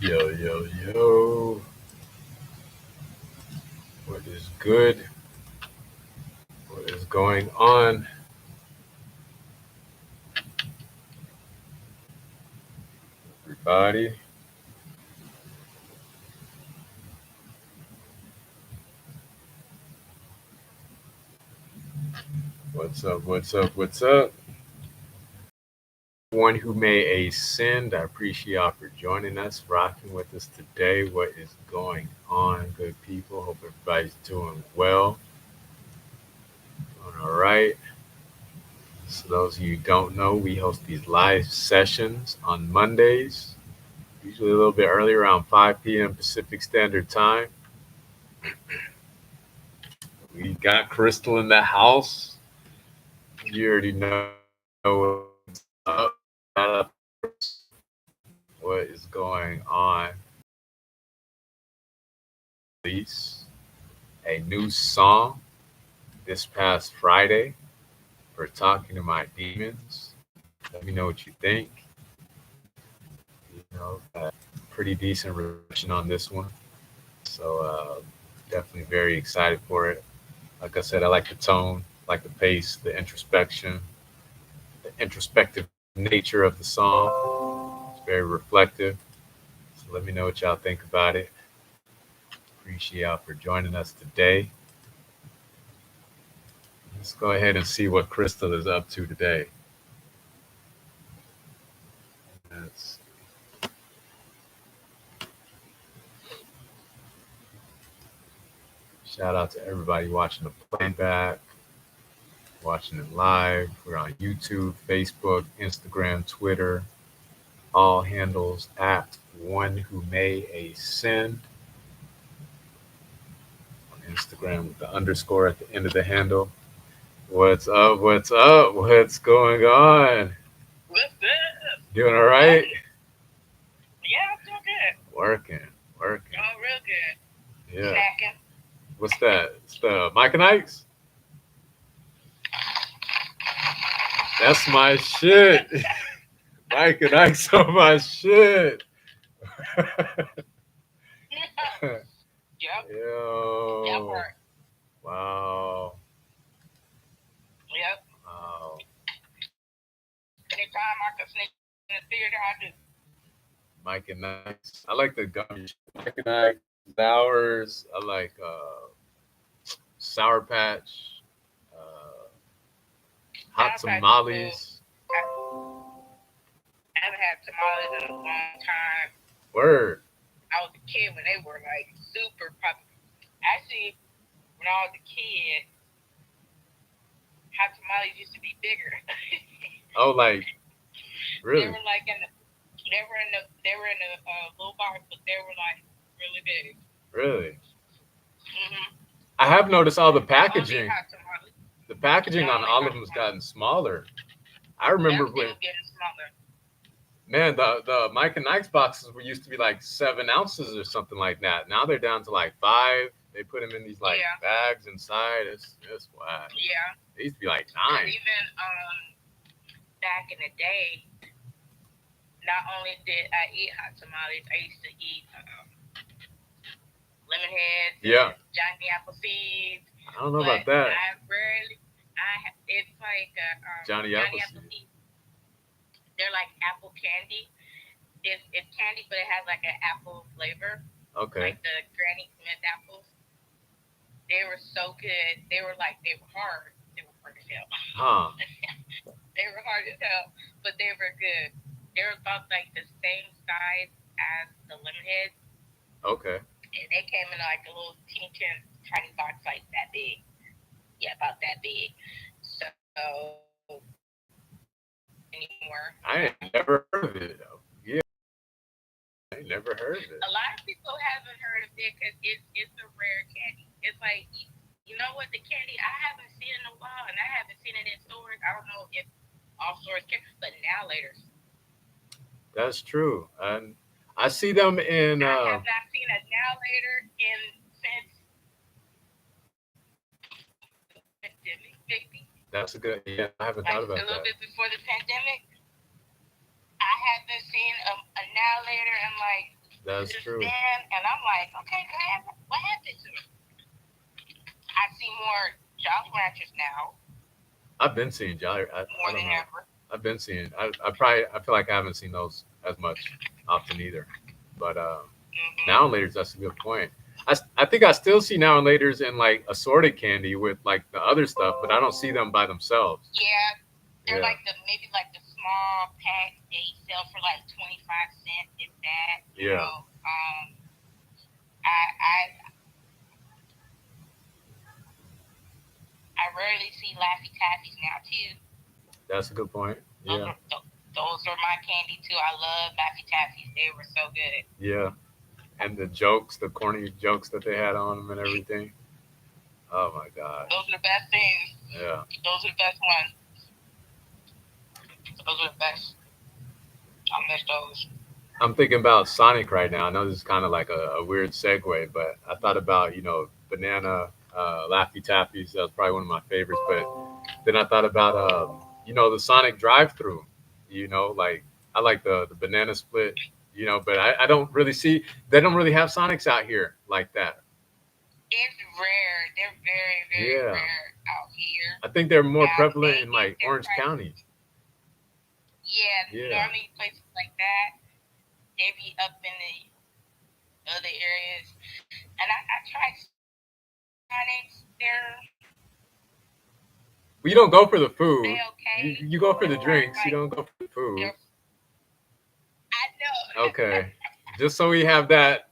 Yo, yo, yo. What is good? What is going on? Everybody? What's up? What's up? What's up? One who may ascend, I appreciate y'all for joining us, rocking with us today. What is going on, good people? Hope everybody's doing well. Doing all right. So, those of you who don't know, we host these live sessions on Mondays, usually a little bit earlier, around 5 p.m. Pacific Standard Time. We got Crystal in the house. You already know what's up. What is going on? Release a new song this past Friday for Talking to My Demons. Let me know what you think. Pretty decent reception on this one. So definitely very excited for it. Like I said, I like the tone, like the pace, the introspective nature of the song. It's very reflective. So let me know what y'all think about it. Appreciate y'all for joining us today. Let's go ahead and see what Crystal is up to today. Let's Shout out to everybody watching the playback, watching it live. We're on YouTube, Facebook, Instagram, Twitter, all handles at One Who May Ascend. On Instagram with the underscore at the end of the handle. What's up? What's up? What's going on? What's up? Doing all right? Yeah, I'm doing good. Working, working. Oh, real good. Yeah. Snacking. What's that? It's the Mike and Ike's? That's my shit. Mike and Ike's are my shit. Yep. That Yo. part. Wow. Yep. Wow. Anytime I can sneak in the theater, I do. Mike and Ike's. I like the gummy shit. Mike and Ike's, Sours. I like Sour Patch. Uh, Hot Sour Patch is cool. tamales. I haven't had tamales in a long time. Word. I was a kid when they were like super popular. Actually, when I was a kid, hot tamales used to be bigger. Oh, like They really? were like they were in the little box, but they were like really big. Really? Mhm. I have noticed all the Only packaging. hot tamales. The packaging on Only all hot of them has tamales. gotten smaller. I remember Everything when, was getting smaller. man, the Mike and Ike's boxes were used to be like 7 ounces or something like that. Now they're down to like 5. They put them in these like Yeah. bags inside. It's whack. Yeah. They used to be like Because 9. even back in the day, not only did I eat hot tamales, I used to eat lemon heads Yeah. and Johnny apple seeds. I don't know But about that. it's like Johnny Johnny Appleseed. apple seeds. They're like apple candy. It's candy, but it has like an apple flavor, Okay. like the Granny Smith apples. They were so good. They were hard. They were hard as hell. Huh. They were hard as hell, but they were good. They were about like the same size as the lemon heads, Okay. and they came in like a little teeny tiny box like that big. Yeah, about that big. So anymore. I ain't never heard of it though. Yeah, I ain't never heard of it. A lot of people haven't heard of it because it's a rare candy. It's like you know what the candy I haven't seen in a while, and I haven't seen it in stores. I don't know if all stores can, but now later That's true. And I see them in I have not seen a now later in since pandemic, maybe that's a good, yeah, I haven't like thought a about little that. bit before the pandemic. I haven't seen a now later in like That's true. understand. And I'm like, okay, what happened to it? I see more Jolly Ranchers now I've been seeing Jolly. I more don't than know. ever. I've been seeing. I probably. I feel like I haven't seen those as much often either. But now and Hmm. later's, that's a good point. I think I still see now and later's in like assorted candy with like the other stuff, but I don't see them by themselves. Yeah, they're Yeah. like the maybe like the small pack they sell for like 25 cents. If that, Yeah. I I rarely see Laffy Taffies now too. That's a good point. Those Yeah. are those are my candy too. I love Laffy Taffies. They were so good. Yeah. And the jokes, the corny jokes that they had on them and everything. Oh my Those gosh. are the best things. Yeah. Those are the best ones. Those are the best. I miss those. I'm thinking about Sonic right now. I know this is kind of like a weird segue, but I thought about, banana Laffy Taffies. That was probably one of my favorites. But then I thought about, the Sonic drive-through. Like I like the banana split. But I don't really see. They don't really have Sonics out here like that. It's rare. They're very, very Yeah, rare out here. I think they're more prevalent They in get like their Orange prices. County. Yeah, Yeah. normally places like that, they be up in the other areas. And I tried Sonics. Well, you don't go for the They food. You okay you go for as the far as drinks. You like don't go for the food. they're. I know. Okay. Just so we have that,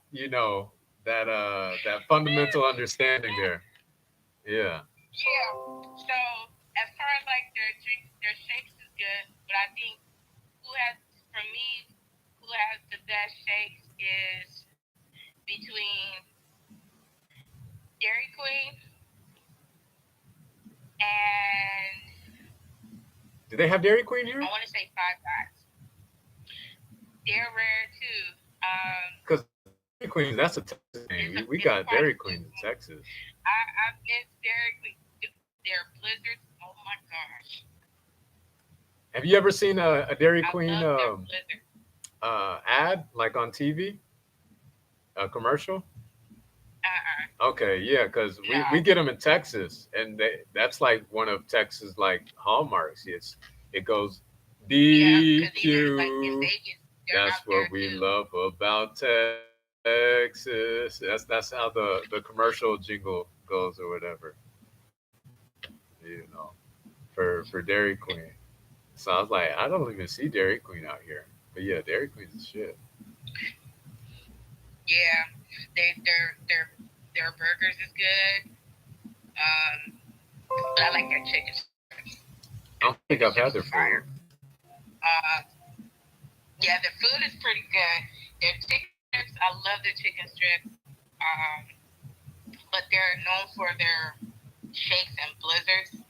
that fundamental understanding there. Yeah. Yeah. So as far as like their drinks, their shakes is good, but I think who has for me who has the best shakes is between Dairy Queen and Do they have Dairy Queen I here? want to say Five Guys. They're rare too. Because Dairy Queen, that's a Texas thing. We It's got quite a Dairy few. Queen in Texas. I miss Dairy Queen. Their blizzards. Oh my gosh, Have you ever seen a Dairy I Queen love their blizzards. ad like on TV, a commercial? Uh-uh. Okay, yeah, because we No. get them in Texas, and that's like one of Texas like hallmarks. It goes Yeah, because even like in DQ. Vegas, they're That's out there what we too. love about Texas. That's how the commercial jingle goes or whatever. You know, for Dairy Queen. So I was like, I don't even see Dairy Queen out here. But yeah, Dairy Queen's the shit. Yeah, their burgers is good. But I like their chicken strips. I Their don't think chicken I've strips had is their fire. food. Uh, yeah, the food is pretty good. Their chicken strips, I love their chicken strips. But they're known for their shakes and blizzards.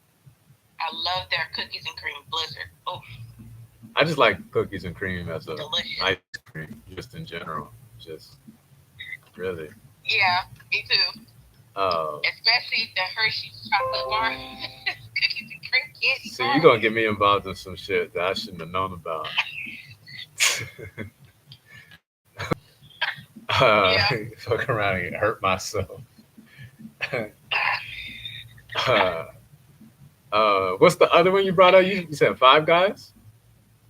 I love their cookies and cream blizzard. Oh, I just like cookies and cream as a delicious. ice cream, just in general. Just really. Yeah, me too. Uh, Especially the Hershey's chocolate bar. Cookies and cream candy See, you're bar. gonna get me involved in some shit that I shouldn't have known about. Yeah. Fuck around and hurt myself. uh, what's the other one you brought up? You said Five Guys?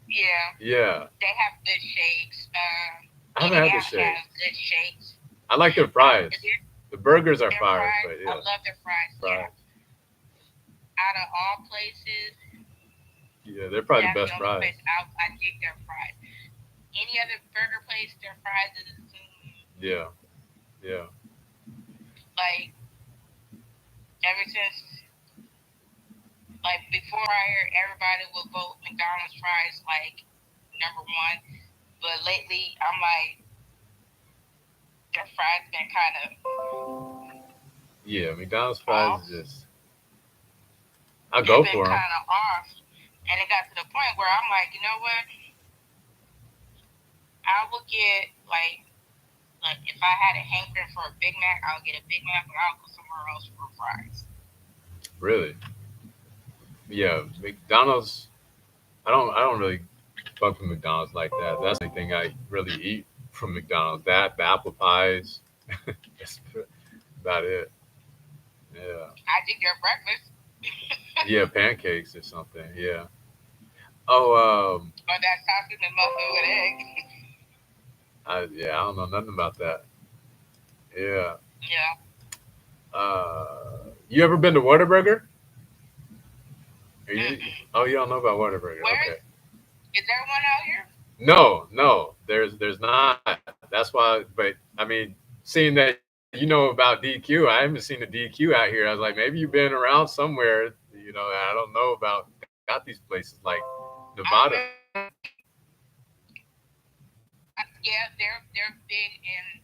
Yeah. Yeah, They have good shakes. I In haven't and had the Out has shakes. good shakes. I like their fries. Their, The burgers are their fire, fries, but I yeah, love their fries. Yeah. fries. Out of all places, Yeah, they're probably the that's the best only fries. place I dig their fries. Any other burger place, their fries is Yeah, yeah. like ever since like before I heard everybody will vote McDonald's fries like number one, but lately I'm like their fries been kind of Yeah, McDonald's fries off. is just. I They've go been for them. kind of off, and it got to the point where I'm like, you know what? I will get like if I had a hankering for a Big Mac, I'll get a Big Mac, but I'll go somewhere else for fries. Really. Yeah, McDonald's. I don't really fuck with McDonald's like that. That's the only thing I really eat from McDonald's. That the apple pies. That's about it. Yeah. I did their breakfast Yeah, pancakes or something. Yeah. Oh, or that sausage and muffin with egg. yeah, I don't know nothing about that. Yeah. Yeah. You ever been to Whataburger? Are you? Mm-mm. Oh, you don't know about Whataburger? Where Okay. is there one out here? No, no, there's not. That's why. But I mean, seeing that you know about DQ, I haven't seen a DQ out here. I was like, maybe you've been around somewhere. I don't know about. Got these places like Nevada. I really, yeah, they're big in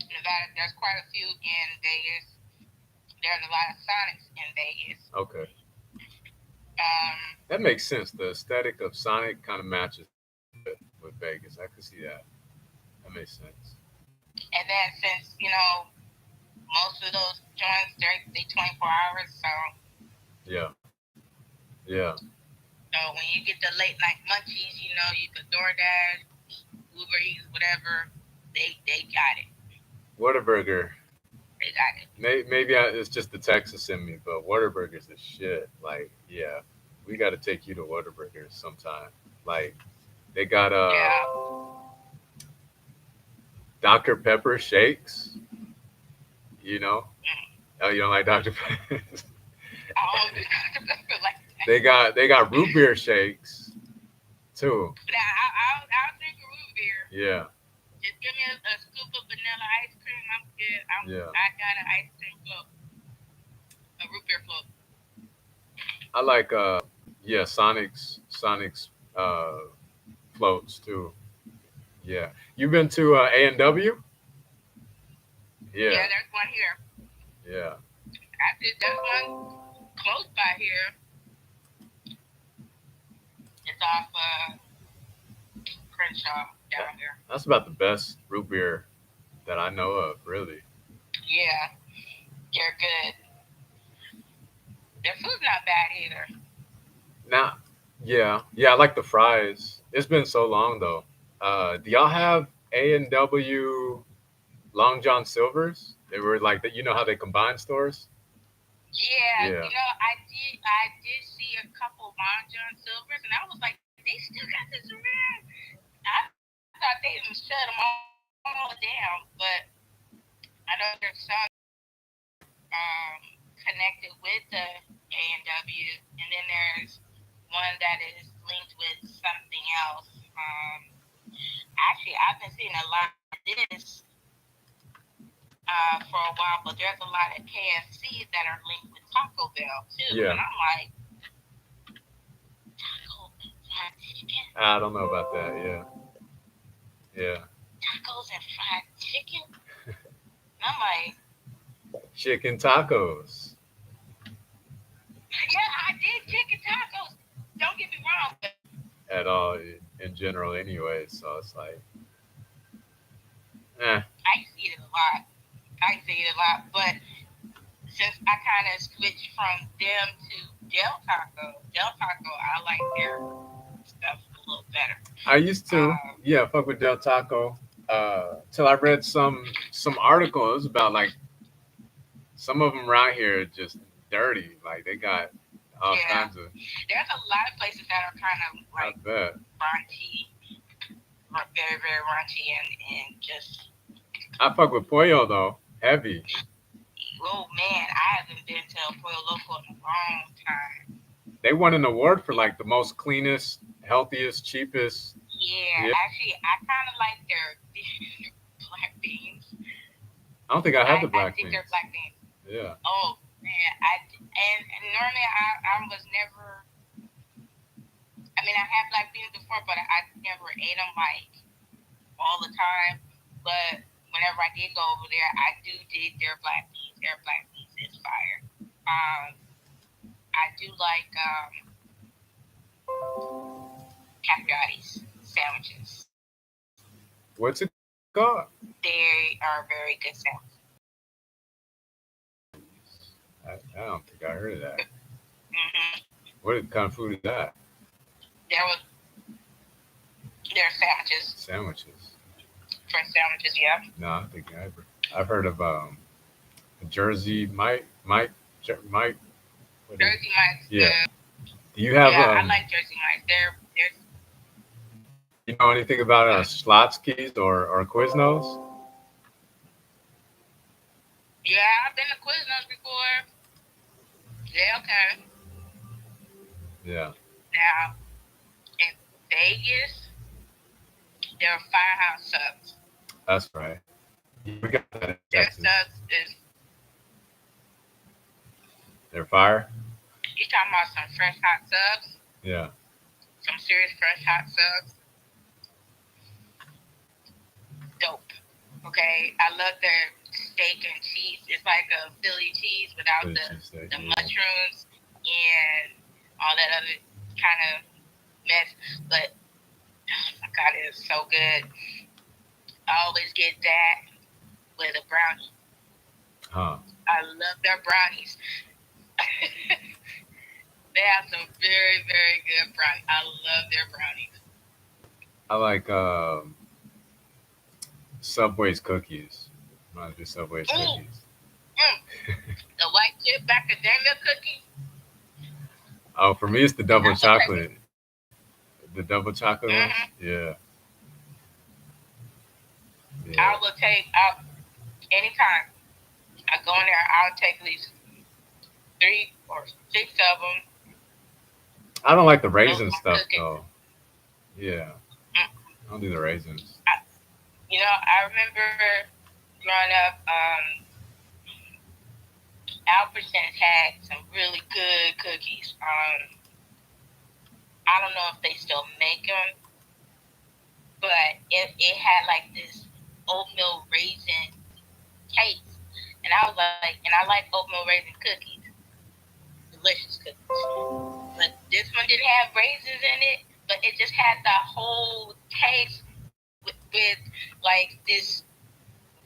Nevada. There's quite a few in Vegas. There's a lot of Sonics in Vegas. Okay, Um, that makes sense. The aesthetic of Sonic kind of matches with Vegas. I could see that. That makes sense. and then since most of those joints they 24 hours, Yeah, yeah. so when you get the late night munchies, you could DoorDash, Uber Eats, whatever. They got it. Whataburger. They got it. It's just the Texas in me, but Whataburger's the shit. Like, yeah, we got to take you to Whataburger sometime. Like, they got Yeah. Dr. Pepper shakes. You know, Mm. oh, you don't like Dr. Pepper? I don't do like that. They got root beer shakes too. Now I'll drink a root beer. Yeah, Just give me a scoop of vanilla ice cream. I'm good. yeah. I got an ice cream float, a root beer float. I like yeah, Sonic's floats too. Yeah, you've been to A&W? Yeah, Yeah, there's one here. yeah. Actually, there's one close by here. It's off Crenshaw down here. That's about the best root beer that I know of, really. Yeah, they're good. Their food's not bad either. Now, yeah, yeah, I like the fries. It's been so long though. Do y'all have A&W Long John Silver's? They were like that. You know how they combine stores? Yeah, Yeah, I did see a couple Long John Silvers, and I was like, they still got this around. I thought they even shut them all down, but I know there's some connected with the A&W, and then there's one that is linked with something else. Actually, I've been seeing a lot of this for a while, but there's a lot of KFCs that are linked with Taco Bell too, yeah. and I'm like, taco and fried chicken, I don't know about that. Yeah, yeah. tacos and fried chicken, and I'm like, Chicken tacos. yeah, I did chicken tacos. Don't get me wrong, but At all in general anyway. So it's like, eh, I used to eat it a lot. But since I kind of switched from them to Del Taco, I like their stuff a little better. I used to, Um, yeah, fuck with Del Taco. Till I read some articles about like some of them around here are just dirty. Like they got all yeah, kinds of. there's a lot of places that are kind of I like bet. raunchy, very very raunchy, and just I fuck with Pollo though, heavy. oh man, I haven't been to El Pollo Loco in a long time. They won an award for like the most cleanest, healthiest, cheapest. Yeah, Yeah, actually, I kind of like their black beans. I don't think I had the I black think beans. their black beans. Yeah, Oh man, and normally I was never. I mean, I had black beans before, but I never ate them like all the time. But whenever I did go over there, I do dig their black beans. Their black beans is fire. Um, I do like capriati's sandwiches. what's it called? They are very good sandwiches. I don't think I heard of that. Hmm. What kind of food is that? There was their sandwiches. Sandwiches. Fresh sandwiches, yeah. No, I don't think I ever. I've heard of Jersey Mike. What is? Jersey Mike's Yeah. good. Do you have Yeah, I like Jersey Mike's. They're Do you know anything about Slotsky's or Quiznos? yeah, I've been to Quiznos before. Yeah, okay. Yeah, Now in Vegas, there are firehouse subs. that's right. Yeah, we got that in Their Texas. subs is They're fire. you talking about some fresh hot subs, Yeah. some serious fresh hot subs. Dope. Okay, I love their steak and cheese. It's like a Philly cheese without Philly cheesesteak. the Yeah. mushrooms and all that other kind of mess. But oh my God, it is so good. I always get that with a brownie. Huh. I love their brownies. They have some very, very good brownies. I love their brownies. I like Subway's cookies. Reminds me of Subway's Ooh, cookies. the white chip macadamia cookie. Oh, for me, it's the double I will take it. chocolate. The double chocolate ones. Mm-hmm. Yeah. I Yeah. will take out anytime I go in there. I'll take at least 3 or 6 of them. I don't like the Those raisin are my stuff cookies. though. Yeah. Mm. I don't do the raisins. I remember growing up, Albertsons had some really good cookies. I don't know if they still make them, but it had like this oatmeal raisin taste, and I was like, and I like oatmeal raisin cookies, delicious cookies. But this one didn't have raisins in it, but it just had the whole taste with like this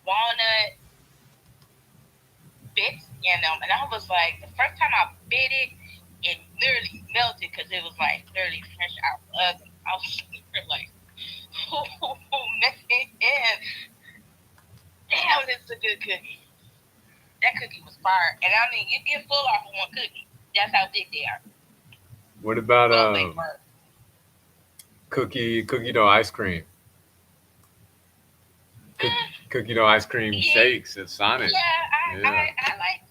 walnut bits in them, and I was like, the first time I bit it, it literally melted because it was like literally fresh out of the oven. I was like, oh man, damn, this is a good cookie. That cookie was fire, and I mean, you get full off of one cookie. That's how big they are. What about Well, they were. cookie dough ice cream? Mm, Cookie dough ice cream yeah, shakes at Sonic. yeah, Yeah. I like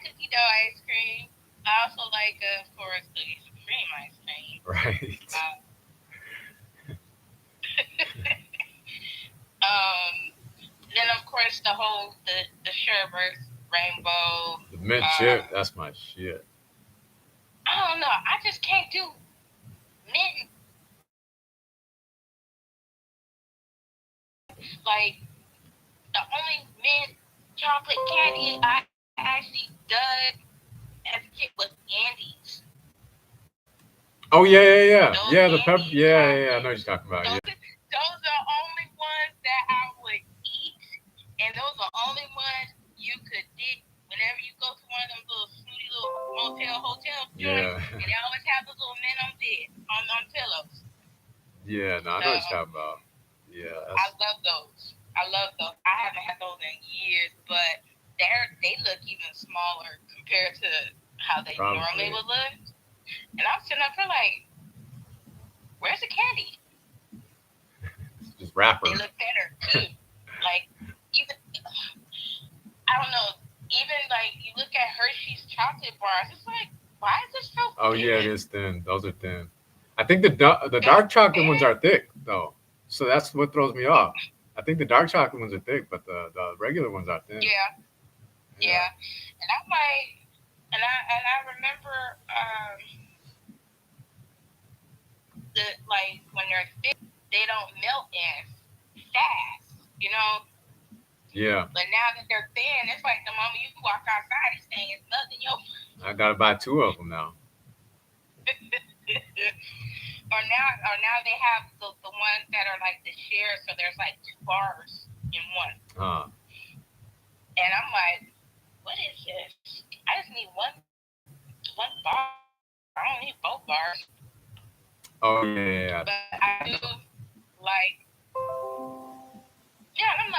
cookie dough ice cream. I also like, of course, cookies and cream ice cream. Right. Um, um, then of course the sherbet, rainbow. The mint chip. That's my shit. I don't know. I just can't do mint. Like the only mint chocolate candy I actually did as a kid was Andes. Oh yeah. Those Yeah, the pepper. Andes Yeah. I know chocolate. what you're talking about. Yeah. Those are only ones that I would eat, and those are only ones you could dip whenever you go to one of them little snooty little hotel joints, Yeah. and they always have those little men on bed on pillows. Yeah. No, I So know what you're talking about. Yeah. I love those. I love those. I haven't had those in years, but they look even smaller compared to how they normally Probably would look. And I'm sitting up for like, where's the candy? just wrapper. They look better too. Like even I don't know. Even like you look at Hershey's chocolate bars, it's like, why is this so Oh yeah, it thin? is thin. Those are thin. I think the They're dark chocolate ones thin. are thick though, so that's what throws me off. I think the dark chocolate ones are thick, but the regular ones are thin. Yeah, Yeah. yeah. And I'm like, and I remember the like when they're thick, they don't melt as fast. Yeah. But now that they're thin, it's like the moment you walk outside, this thing is melting your. I gotta buy two of them now. or now they have the ones that are like the share, so there's like 2 bars in one. Huh. And I'm like, what is this? I just need one bar. I don't need both bars. Oh yeah. But I do like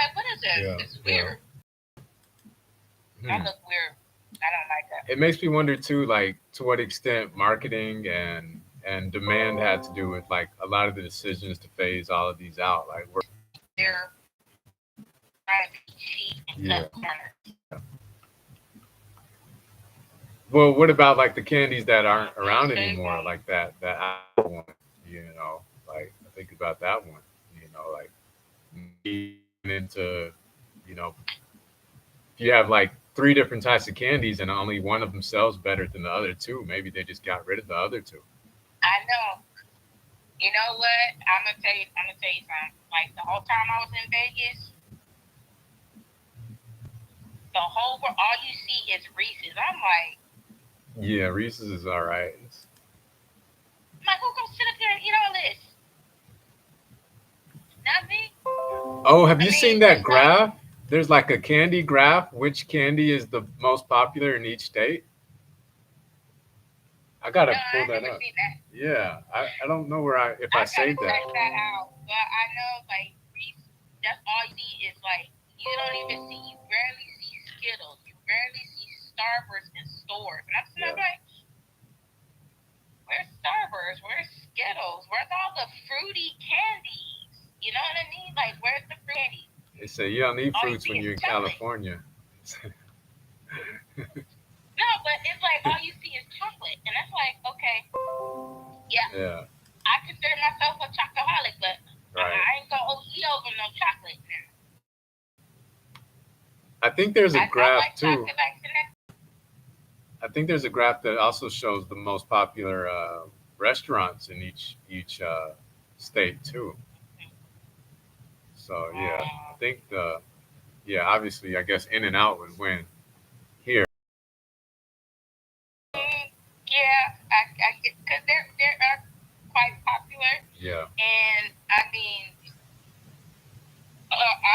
like, what is this? Yeah, It's weird. That look weird. I don't like that. It makes me wonder too, like to what extent marketing and demand had to do with like a lot of the decisions to phase all of these out. Like we're They're trying to be cheap and cut corners. well, what about like the candies that aren't around anymore, like that apple one, you know, like I think about that one, you know, like into, you know, if you have like three different types of candies and only one of them sells better than the other two, maybe they just got rid of the other two. I know. You know what? I'm gonna tell you something. Like the whole time I was in Vegas, the whole world, all you see is Reese's. I'm like, Yeah, Reese's is all right. who gonna sit up there and eat all this? Not me. Oh, have I you mean, seen that it's like, graph? There's like a candy graph. Which candy is the most popular in each state? I no, gotta pull I that never up. seen that. Yeah, I don't know where I if I I gotta saved that. check that out. But I know like Reese, that's all you see is like you don't even see. You rarely see Skittles. You rarely see Starburst in stores. And I'm sitting there like, where's Starburst? Where's Skittles? Where's all the fruity candies? You know what I mean? Like, where's the candy? They say you don't need All you fruits see when is you're in chocolate. California. No, but it's like all you see is chocolate, and that's like, okay, yeah, Yeah, I consider myself a chocoholic, but right. I ain't gonna eat over no chocolate. I think there's a I graph like too. chocolate like the next. I think there's a graph that also shows the most popular restaurants in each state too. So yeah, I think the yeah obviously I guess In and Out would win here. Yeah, I get because they are quite popular, Yeah, and I mean,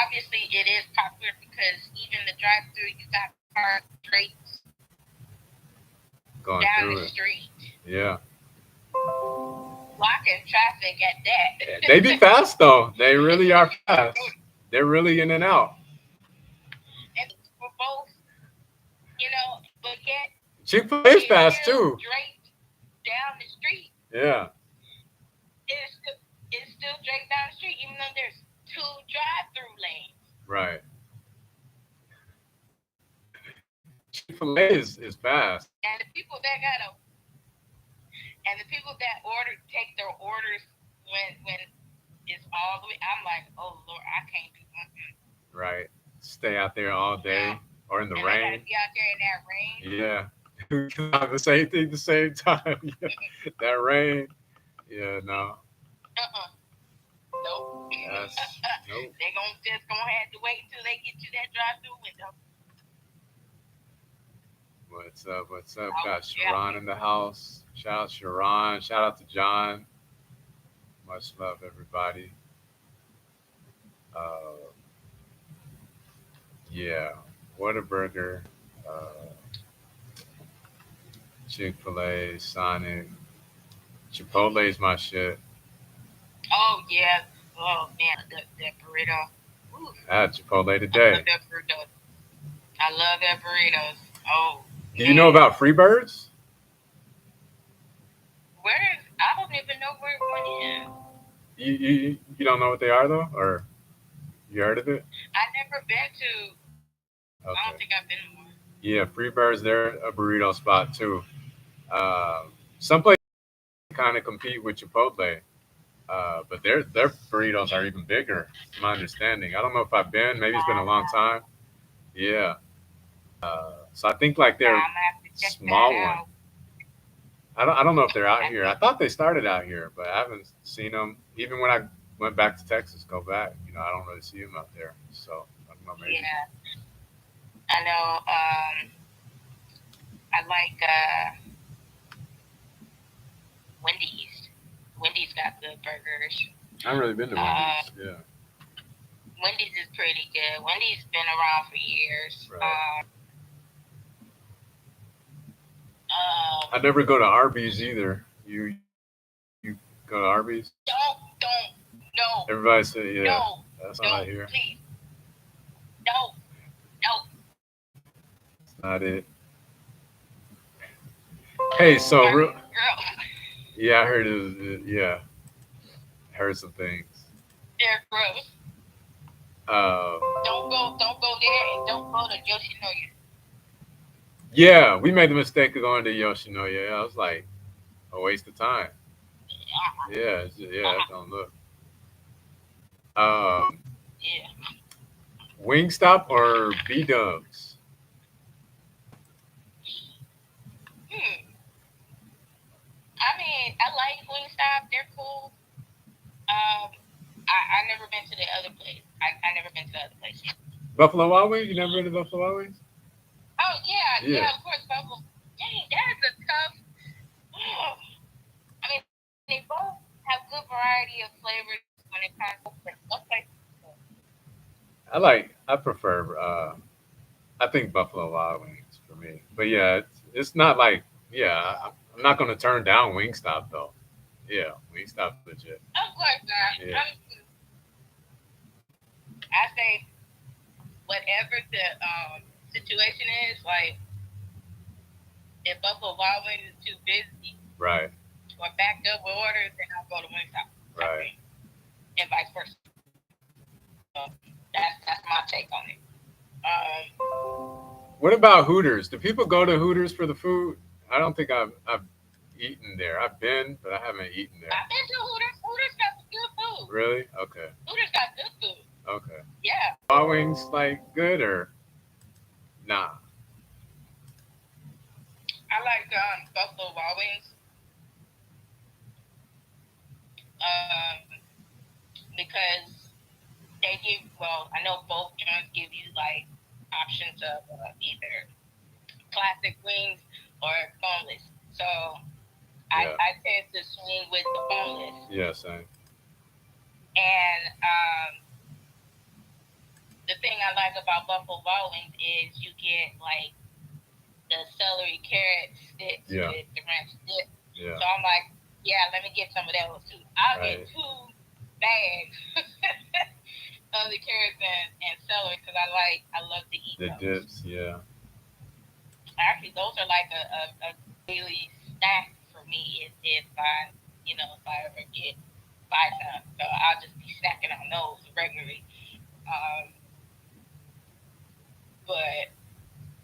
obviously it is popular because even the drive-through, you got cars straight going down the through it. street, Yeah, blocking traffic at that. they be fast though. They really are fast. They're really in and out. And for both, you know, but yet Chick-fil-A is it's fast still too. straight down the street. Yeah, It's still straight down the street, even though there's two drive-through lanes. right. Chick-fil-A is fast. And the people that order take their orders when it's all the way. I'm like, oh Lord, I can't do nothing. Right. Stay out there all day or in the And I rain. gotta be out there in that rain. Yeah. The same thing the same time. Yeah. That rain. Yeah, no. Nope. That's nope. They just gonna have to wait until they get to that drive-through window. What's up? What's up? Got Sharon in the house. Shout out Sharon. Shout out to John. Much love, everybody. Uh, yeah. Whataburger, Chick-fil-A, Sonic, Chipotle is my shit. Oh yeah. Oh man, that burrito. Ooh. I had Chipotle I today. love that burrito. I love that burritos. Oh. Do you know about Freebirds? Where is? I don't even know where one is. You don't know what they are though, or you heard of it? I never been to. I don't Okay. think I've been to one. Yeah, Freebirds. They're a burrito spot too. Some places kind of compete with Chipotle, but their burritos are even bigger. To my understanding, I don't know if I've been. Maybe it's been a long time. Yeah. So I think like Nah, they're I'm gonna have to check small that one. out. I don't know if they're out here. I thought they started out here, but I haven't seen them. Even when I went back to Texas, go back, I don't really see them out there. So I don't know, maybe. Yeah, I know. I like Wendy's. Wendy's got good burgers. I haven't really been to Wendy's. Yeah. Wendy's is pretty good. Wendy's been around for years. Right. I never go to Arby's either. You go to Arby's? Don't, no. Everybody say yeah. No, That's all I hear. please. Not it. Hey, so real. Girl, Yeah, I heard it. Yeah, heard some things. they're gross. Um, Don't go there, and don't go to Yoshinoya. yeah, we made the mistake of going to Yoshinoya. I was like, a waste of time. Yeah, yeah, that don't look. Um, Yeah. Wingstop or B Dubs? Hmm. I mean, I like Wingstop. They're cool. Um, I never been to the other place. I never been to the other place yet. Buffalo Wild Wings? You never been to Buffalo Wild Wings? Oh yeah, Yeah. yeah, of course, Buffalo. Dang, that's a tough. I mean, they both have good variety of flavors when it comes to okay. I prefer, I think Buffalo Wild Wings for me. But yeah, it's not like, yeah, I'm not going to turn down Wingstop though. Yeah, Wingstop's legit. Of course not. Yeah, I say whatever the situation is, like if Buffalo Wild Wings is too busy right, or backed up with orders, then I'll go to Wingstop. right. And vice versa. So that's my take on it. What about Hooters? Do people go to Hooters for the food? I don't think I've eaten there. I've been, but I haven't eaten there. I've been to Hooters. Hooters got some good food. Really? Okay. Hooters got good food. Okay. Yeah. Wild Wings like good or nah? I like Buffalo Wild Wings um, because they give, well, I know both joints give you like options of either classic wings or boneless. So Yeah. I tend to swing with the boneless. Yeah, same. And the thing I like about Buffalo Wild Wings is you get like the celery carrot sticks Yeah. with the ranch dip. Yeah. So I'm like, yeah, let me get some of those too. I'll Right. get 2 bags of the carrots and celery because I love to eat The those. dips, yeah. Actually, those are like a daily snack for me if I if I ever get buy some. So I'll just be snacking on those regularly. Um, but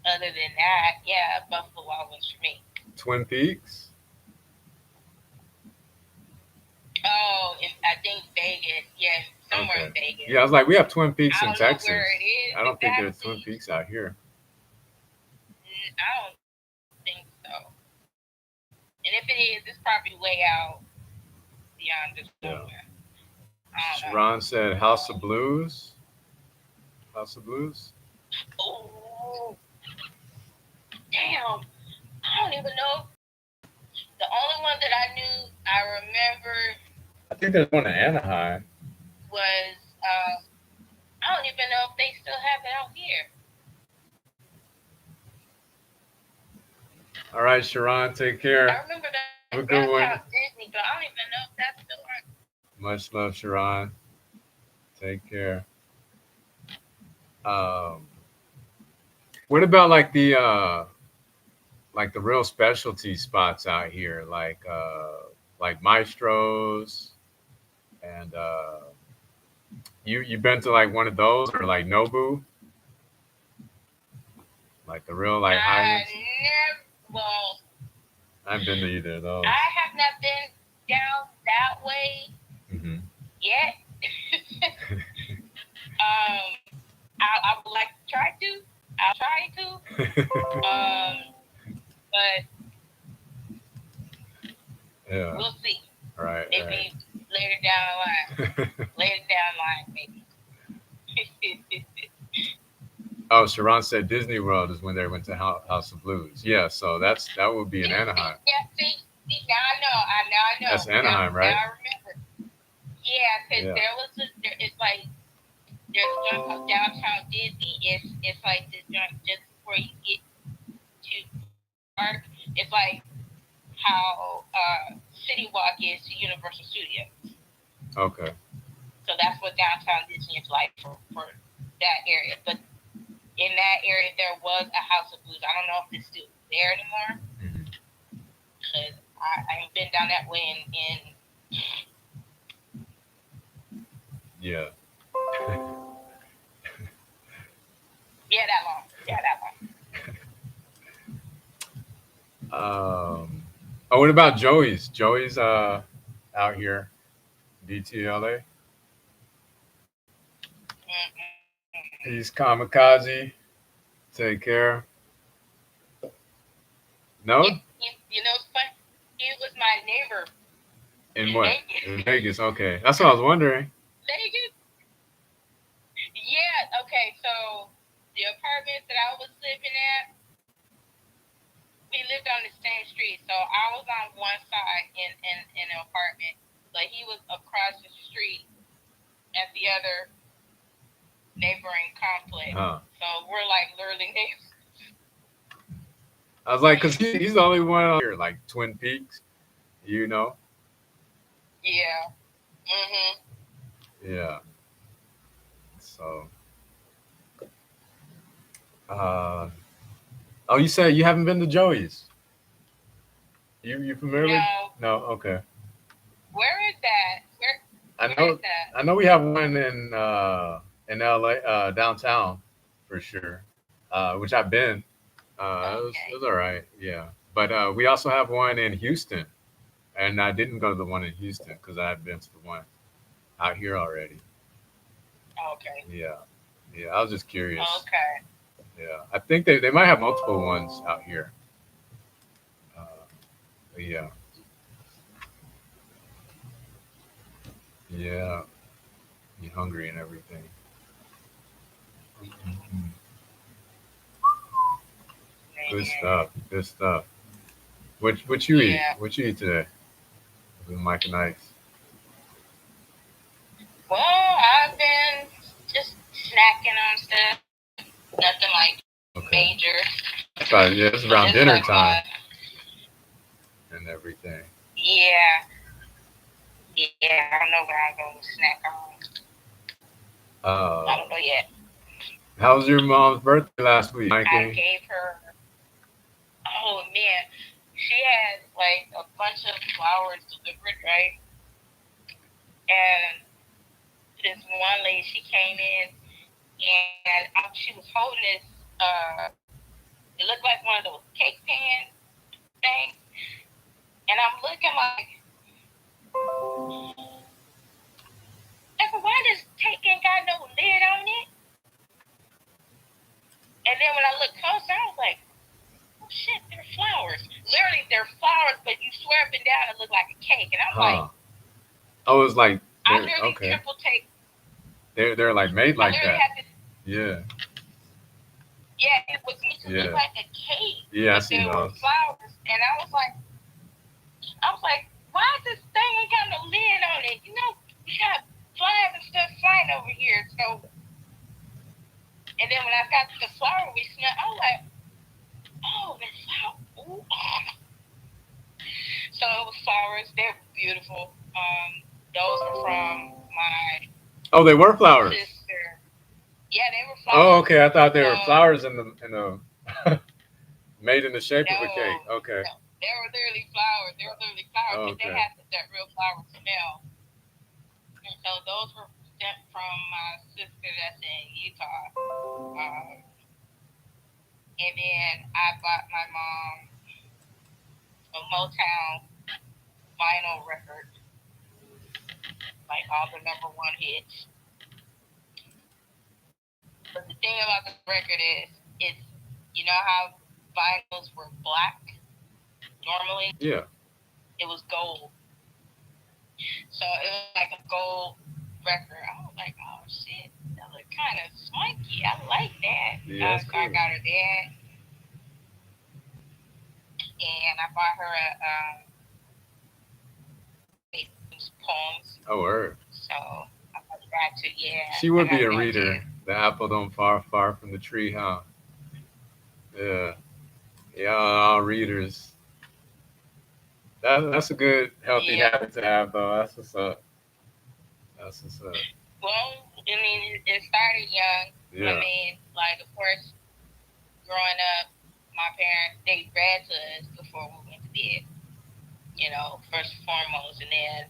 other than that, yeah, Buffalo Wild Wings for me. Twin Peaks. Oh, I think Vegas. Yeah, somewhere Okay. in Vegas. Yeah, I was like, we have Twin Peaks I in don't know Texas. where it is I don't think there's exactly. Twin Peaks out here. I don't think so. And if it is, it's probably way out beyond this Yeah. somewhere. I don't know. Sharon said House of Blues. House of Blues. Oh, damn. I don't even know. The only one that I knew, I remember I think there's one in Anaheim. was, I don't even know if they still have it out here. All right, Sharon, take care. I remember the Have a good one. Downtown Disney, but I don't even know if that's still on. Much love, Sharon. Take care. Um, what about like the real specialty spots out here, like Maestro's and you been to like one of those or like Nobu, like the real like high ends? Well, I haven't been to either of those. I have not been down that way Hmm. yet. I would like to try to. I'll try to. But Yeah. we'll see. Right. Maybe Right. later down the line. Later down the line, maybe. Oh, Sharon said Disney World is when they went to House of Blues. Yeah, so that would be in Anaheim. Yeah, see, now I know. That's Anaheim, now, right? Now I remember. Yeah, because Yeah. it's like there's a joint called Downtown Disney. It's like this joint just before you get to park. It's like how City Walk is to Universal Studios. Okay. So that's what Downtown Disney is like for that area. But in that area there was a House of Blues. I don't know if it's still there anymore because I ain't been down that way in Yeah. that long. Yeah, that long. Oh, what about Joey's? Joey's out here, DTLA. He's kamikaze. Take care. No? You know, it's funny. He was my neighbor In in what? Vegas. In Vegas. Okay. That's what I was wondering. Vegas? Yeah, okay, so the apartment that I was living at, we lived on the same street. So I was on one side in an apartment, but he was across the street at the other neighboring complex. Huh. So we're like literally neighbors. I was like, because he's the only one out here, like Twin Peaks, you know? Yeah. Mhm. Yeah. So, uh, oh, you said you haven't been to Joey's. You familiar with? No. No. Okay. Where is that? I Where is know. that? I know we have one in LA downtown for sure, which I've been. It Okay. was all right. Yeah. But we also have one in Houston, and I didn't go to the one in Houston because I had been to the one out here already. Okay. Yeah. Yeah. I was just curious. Okay. Yeah. I think they might have multiple ones out here. Uh, but yeah. Yeah. Be hungry and everything. Mhm. Good stuff. Good stuff. What you eat? Yeah. What you eat today? With Mike and Ice. Well, I've been just snacking on stuff. Nothing like Okay. major. Yeah, it's But around just dinner like time and everything. yeah, yeah. I don't know what I'm gonna snack on. I Uh, don't know yet. how was your mom's birthday last week, I Mikey? gave her. Oh man, she had like a bunch of flowers delivered, right? And this one lady, she came in and she was holding this. It looked like one of those cake pan things, and I'm looking like, why this cake ain't got no lid on it? And then when I looked closer, I was like, oh shit, they're flowers. Literally, they're flowers, but you swear up and down it looked like a cake. And I'm like, Huh. Oh, it was like I they're literally okay. triple take. They're like made I like literally that. had to. Yeah. Yeah, it was made to look Yeah. like a cake, Yeah, I but see there were those. flowers, and I was like, why this thing ain't got no lid on it? You know, we got flies and stuff flying over here. So, and then when I got the flower we smelled, I was like, oh, the flower. Ooh. So it was flowers. They were beautiful. Those were from my Oh, they were flowers. sister. Yeah, they were Oh, flowers. okay. I thought they were So flowers in the made in the shape of a cake. no, Okay. no, they were literally flowers. They were literally flowers, Oh, but they okay. had that real flower smell. And so those were sent from my sister that's in Utah. And then I bought my mom a Motown vinyl record, like all the number one hits. But the thing about the record is, it's you know how vinyls were black normally, Yeah. it was gold. So it was like a gold record. I was like, oh shit, that look kind of swanky. I like that. Yeah, that's So I cool. got her that, and I bought her a poems. Oh, word. So I got that too. Yeah, She I would be got a that too. reader. The apple don't far from the tree, huh? Yeah. Yeah, all readers. That's a good healthy Yeah. habit to have though. That's what's up. That's what's up. Well, I mean, it started young. I Yeah. mean, like, of course, growing up, my parents, they read to us before we went to bed, you know, first and foremost. And then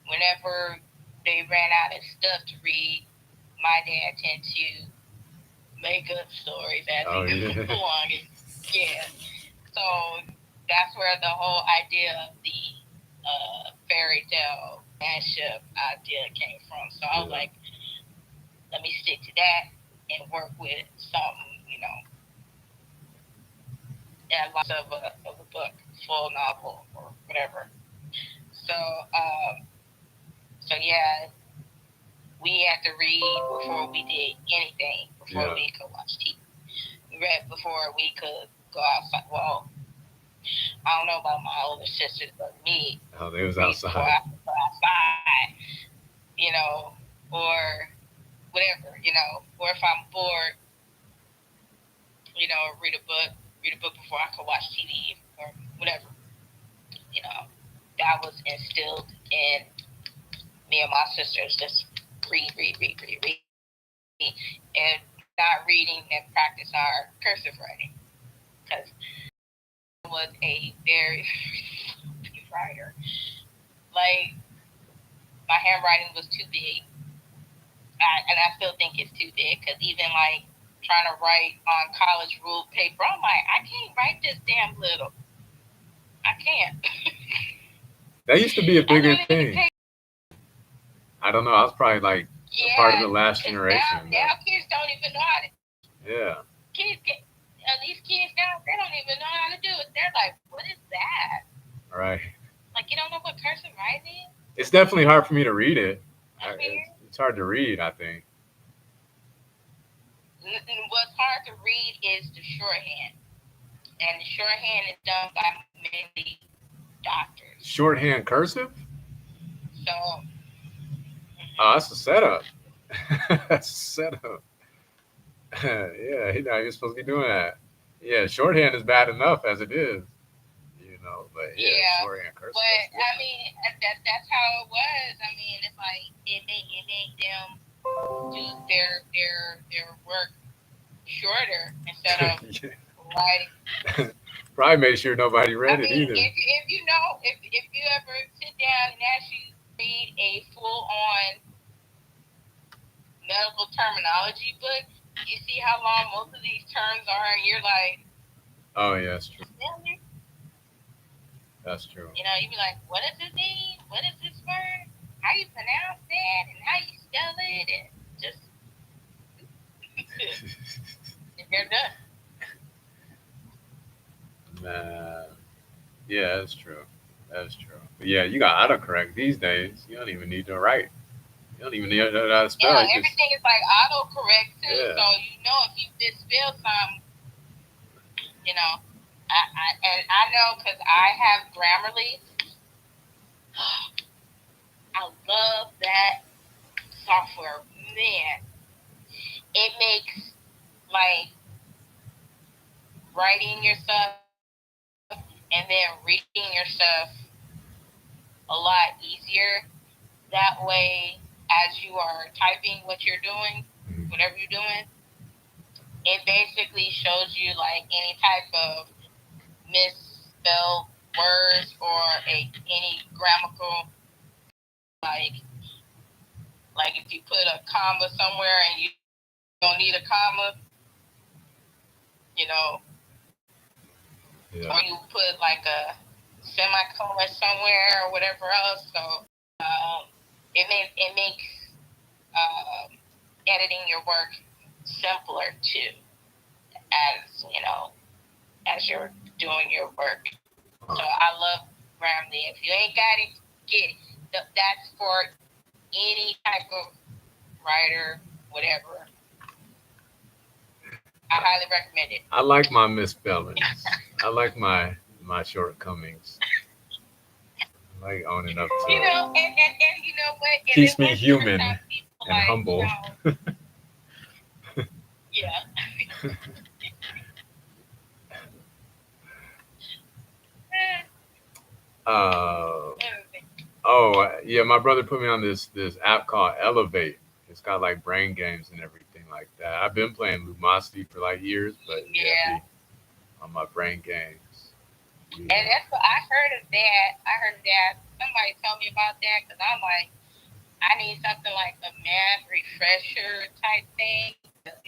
whenever they ran out of stuff to read, my dad tended to make up stories as Oh we yeah. go along. Yeah. So that's where the whole idea of the fairy tale mashup idea came from. So I was Yeah. like, let me stick to that and work with something, you know, and lots of a book, full novel or whatever. So, so yeah, we had to read before we did anything, before Yeah. we could watch TV. We read before we could go outside. Well, I don't know about my older sisters, but me, Oh, they was read before outside. I could go outside, you know, or whatever, you know, or if I'm bored, you know, read a book before I could watch TV or whatever, you know. That was instilled in me and my sisters. Just read, and not reading and practice our cursive writing because I was a very writer. Like my handwriting was too big, and I still think it's too big because even like trying to write on college ruled paper, I'm like, I can't write this damn little. I can't. That used to be a I know bigger they thing. take. I don't know. I was probably like a part of the Yeah, last because generation, now but kids don't even know how to. yeah. Kids get these kids now they don't even know how to do it. They're like, what is that? All right. Like you don't know what cursive writing is? It's definitely hard for me to read it. That's weird. It's hard to read, I think. What's hard to read is the shorthand, and the shorthand is done by mainly doctors. Shorthand cursive? So, Oh, that's a setup. That's a setup. Yeah, you're not even supposed to be doing that. Yeah, shorthand is bad enough as it is, but yeah, yeah, shorthand cursive, but that's I different. mean that's how it was. I mean, it's like it made them do their work shorter instead of Yeah. writing. Probably made sure nobody I read it mean, either. if you know if you ever sit down and actually read a full on medical terminology book, you see how long most of these terms are, and you're like, Oh, yeah, that's true. really? That's true. You know, you be like, what does it mean? What is this word? How you pronounce that and how you spell it, and just if you're done. Man, yeah, that's true. That's true. But yeah, you got autocorrect these days. You don't even need to write. You don't even need to know how to spell Yeah, it. Just everything is like autocorrect too, yeah. so you know if you misspell something, you know. And I know because I have Grammarly. I love that software. Man, it makes like writing your stuff and then reading your stuff a lot easier. That way, as you are typing what you're doing, Mhm. whatever you're doing, it basically shows you like any type of misspelled words or any grammatical like like if you put a comma somewhere and you don't need a comma, you know, or Yeah. you put like a semicolon somewhere or whatever else. So it makes um, editing your work simpler too, as you know, as you're doing your work. So Huh. I love Grammarly. If you ain't got it, get it. That's for any type of writer, whatever. I highly recommend it. I like my misspellings. I like my shortcomings. I like owning up to You it. know, and you know what? And then Keeps me once you start human people and like, humble. yeah. Uh, oh yeah, my brother put me on this app called Elevate. It's got like brain games and everything like that. I've been playing Lumosity for like years, but yeah, Yeah. be on my brain games. And Yeah. that's what I heard of that. I heard that somebody told me about that because I'm like, I need something like a math refresher type thing.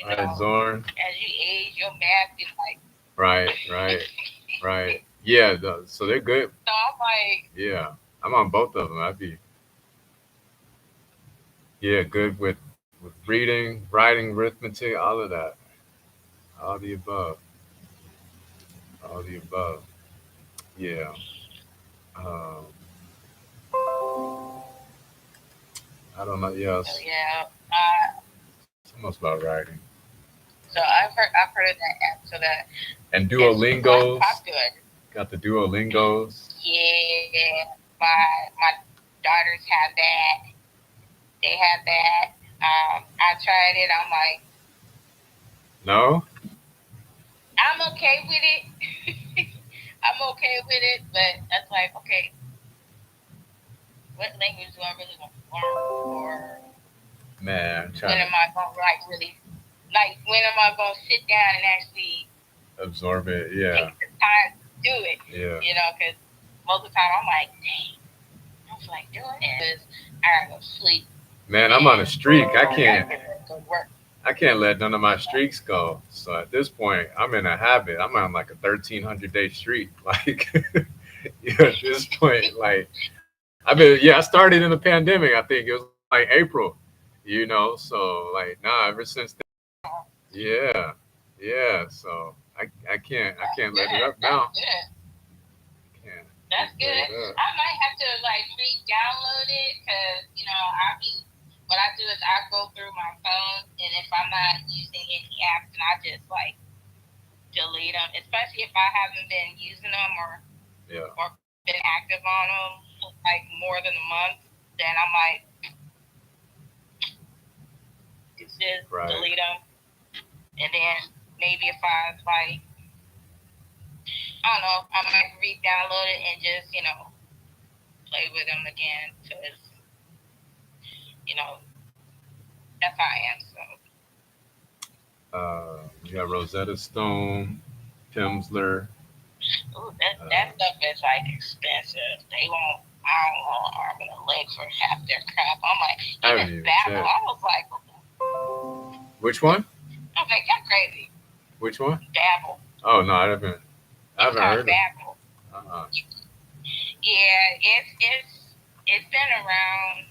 Right, Zorn. As you age, your math is like. Right, right, right. Yeah, so they're good. So I'm like, Yeah, I'm on both of them. I'd be yeah good with reading, writing, arithmetic, all of that, all the above, all the above. Yeah. Um, I don't know. so Yes, yeah. it's almost about writing. So I've heard of that app. So that And it's quite Duolingos. popular. Got the Duolingos. Yeah, my daughters have that. They have that. I tried it. I'm like, No. I'm okay with it. I'm okay with it, but that's like, okay, what language do I really want to learn? Or Man, I'm when trying to am I going to like really, like, when am I going to sit down and actually absorb it. Yeah, take the time to do it? yeah. Because most of the time I'm like, dang, I was like doing it. Because I got to go sleep Man, I'm on a and streak. I got to go work. I can't let none of my streaks go. So at this point, I'm in a habit. I'm on like a 1,300 day streak. Like, yeah, at this point, like, I started in the pandemic. I think it was like April, So like, nah, ever since then, yeah, yeah. So I can't let it up That's now. good. Can't That's let good. it up. I might have to like re-download it because I be what I do is I go through my phone and if I'm not using any apps, and I just like delete them, especially if I haven't been using them Yeah, or been active on them like more than a month. Then I might just right. delete them, and then maybe if I like I don't know, I might re-download it and just play with them again because you know that's how I am. So. You got Rosetta Stone, Pimsleur. Ooh, that Uh, that stuff is like expensive. They won't. I don't want an arm and a leg for half their crap. I'm like, I even haven't even Babel. checked. I was like, Which one? you're crazy. Which one? Babel. Oh no, I haven't. I It's haven't called heard of. Babel. Uh-uh. Yeah, it's been around.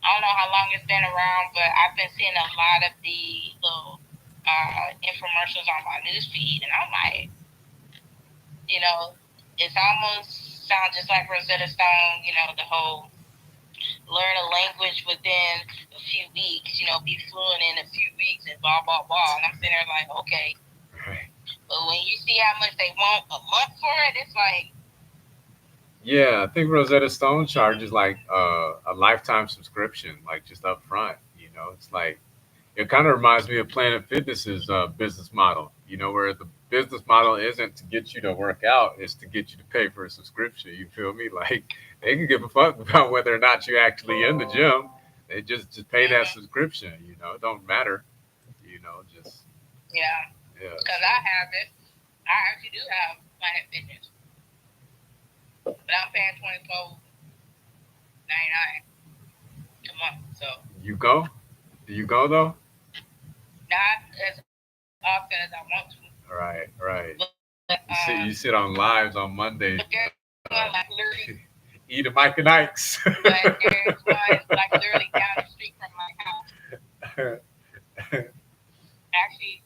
I don't know how long it's been around, but I've been seeing a lot of the little infomercials on my news feed, and I'm like, you know, it's almost sounds just like Rosetta Stone. The whole learn a language within a few weeks, be fluent in a few weeks and blah, blah, blah. And I'm sitting there like, okay. Right. But when you see how much they want a month for it, it's like, Yeah, I think Rosetta Stone charges like a lifetime subscription, like just up front. It's like it kind of reminds me of Planet Fitness's business model. Where the business model isn't to get you to work out; it's to get you to pay for a subscription. You feel me? Like they can give a fuck about whether or not you're actually in the gym. They just pay that mm-hmm. subscription. It don't matter. Just Yeah. yeah. Because So I have it. I actually do have Planet Fitness. But I'm paying $24.99 a month. So you go? Do you go though? not as often as I want to. Right, right. But You sit on lives on but Mondays. there's one like literally Eat a Mike and Ike's. but there's one like literally down the street from my house. Actually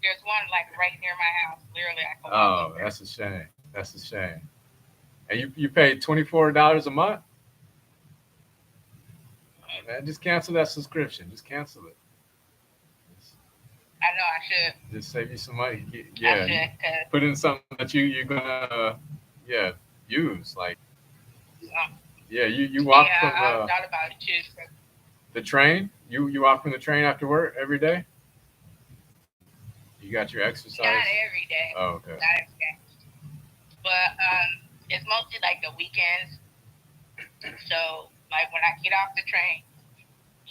there's one like right near my house. Literally I can walk Oh, over there. that's a shame. That's a shame. And you pay $24 a month? Oh, man, just cancel that subscription. Just cancel it. Just, I know I should. just save you some money. I Yeah, should, cause put in something that you're gonna yeah use. Like yeah, you walk yeah, from I thought about it too. So the train. You walk from the train after work every day. You got your exercise. not every day, Oh, okay. not every day, but it's mostly like the weekends. So like when I get off the train.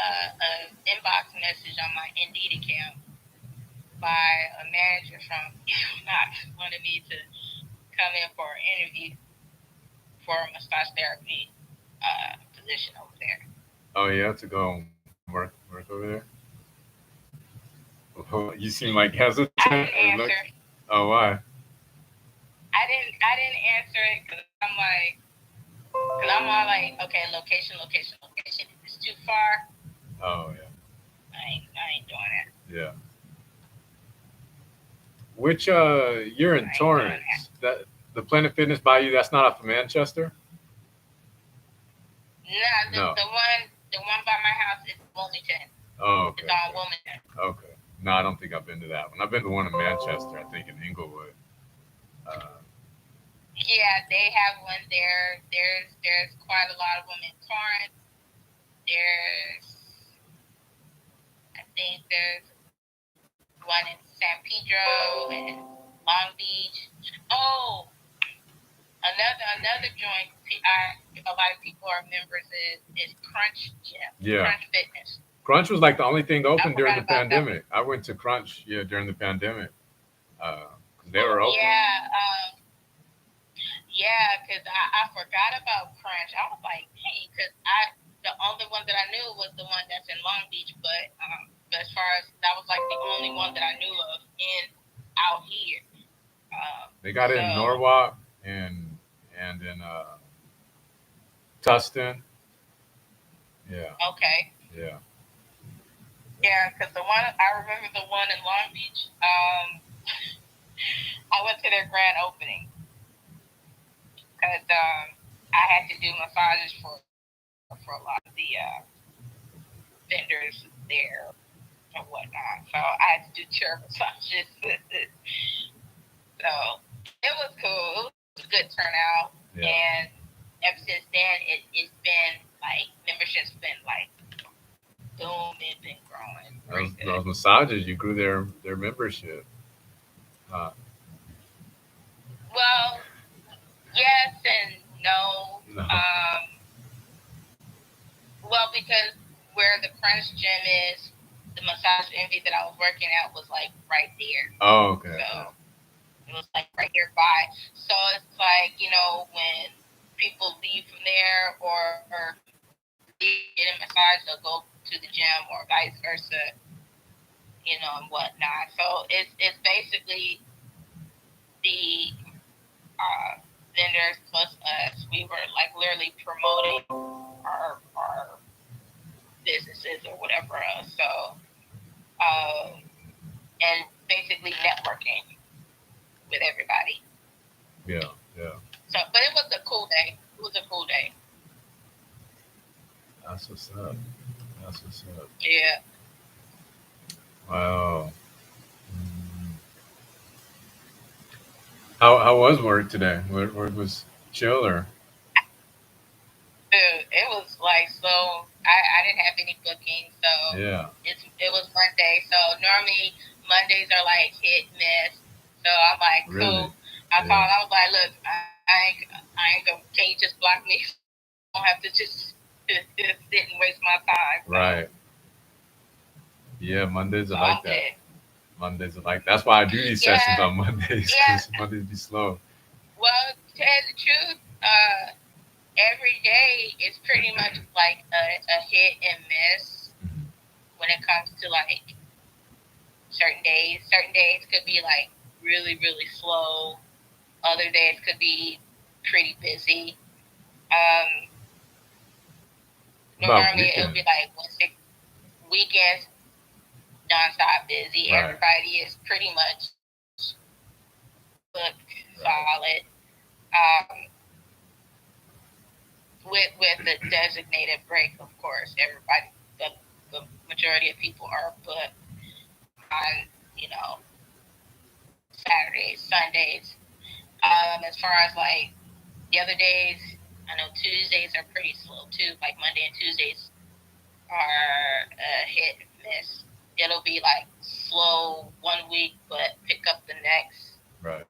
an inbox message on my Indeed account by a manager from Knox wanted me to come in for an interview for a massage therapy position over there. Oh yeah, to go work over there. Oh, you seem like hesitant. I didn't answer. Oh, why? I didn't answer it because I'm all like, okay, location, location, location. If it's too far, Oh yeah. I ain't doing it. Yeah. Which you're in I ain't doing that. Torrance. That the Planet Fitness by you, that's not off of Manchester? Nah, No. the one by my house is Wilmington. Oh, It's okay. on Wilmington. Okay. No, I don't think I've been to that one. I've been to one in Manchester, I think in Inglewood. Uh, Yeah, they have one there. There's quite a lot of them in Torrance. I think there's one in San Pedro and Long Beach. Oh, another joint. A lot of people are members is Crunch Gym. yeah. Crunch Fitness. Crunch was like the only thing I open during forgot the about that. pandemic. I went to Crunch, yeah, during the pandemic. They were open. Yeah, because I forgot about Crunch. I was like, hey, because the only one that I knew was the one that's in Long Beach, but as far as that was like the only one that I knew of out here. They got it in Norwalk and in Tustin. Yeah. Okay. Yeah. Yeah, because I remember the one in Long Beach. I went to their grand opening because I had to do massages for a lot of the vendors there and whatnot. So I had to do chair massages. So it was cool. It was a good turnout. Yeah. And ever since then, it's been like membership's been like boom. It's been growing. Those massages, you grew their membership. Well, yes and no. No. Well, because where the Crunch Gym is, the massage envy that I was working at was like right there. Oh, okay. So it was like right nearby. So it's like, when people leave from there or get a massage, they'll go to the gym or vice versa, and whatnot. So it's basically the vendors plus us. We were like literally promoting our businesses or whatever else. So and basically networking with everybody. Yeah, yeah. So, but it was a cool day. It was a cool day. That's what's up. That's what's up. Yeah. Wow. Mm. How was work today? Work was chill or? Dude, it was like so. I didn't have any bookings, so Yeah. it was Monday. So normally Mondays are like hit miss. So I'm like, Really? cool. I called. I was like, look, I ain't gonna. Can you just block me? I don't have to just sit and waste my time. So, Right. Yeah, Mondays so are like I'm that. good. Mondays are like that's why I do these sessions on Mondays Yeah. because Mondays be slow. Well, to tell the truth, every day is pretty much like a hit and miss Mhm. when it comes to like certain days. Certain days could be like really, really slow. Other days could be pretty busy. Um, About Normally it'll be weekends. like weekends nonstop busy. Right. Everybody is pretty much booked Right. solid. With the designated break, of course, everybody, the majority of people are booked on, Saturdays, Sundays. As far as like the other days, I know Tuesdays are pretty slow too. Like Monday and Tuesdays are hit and miss. It'll be like slow one week, but pick up the next. Right.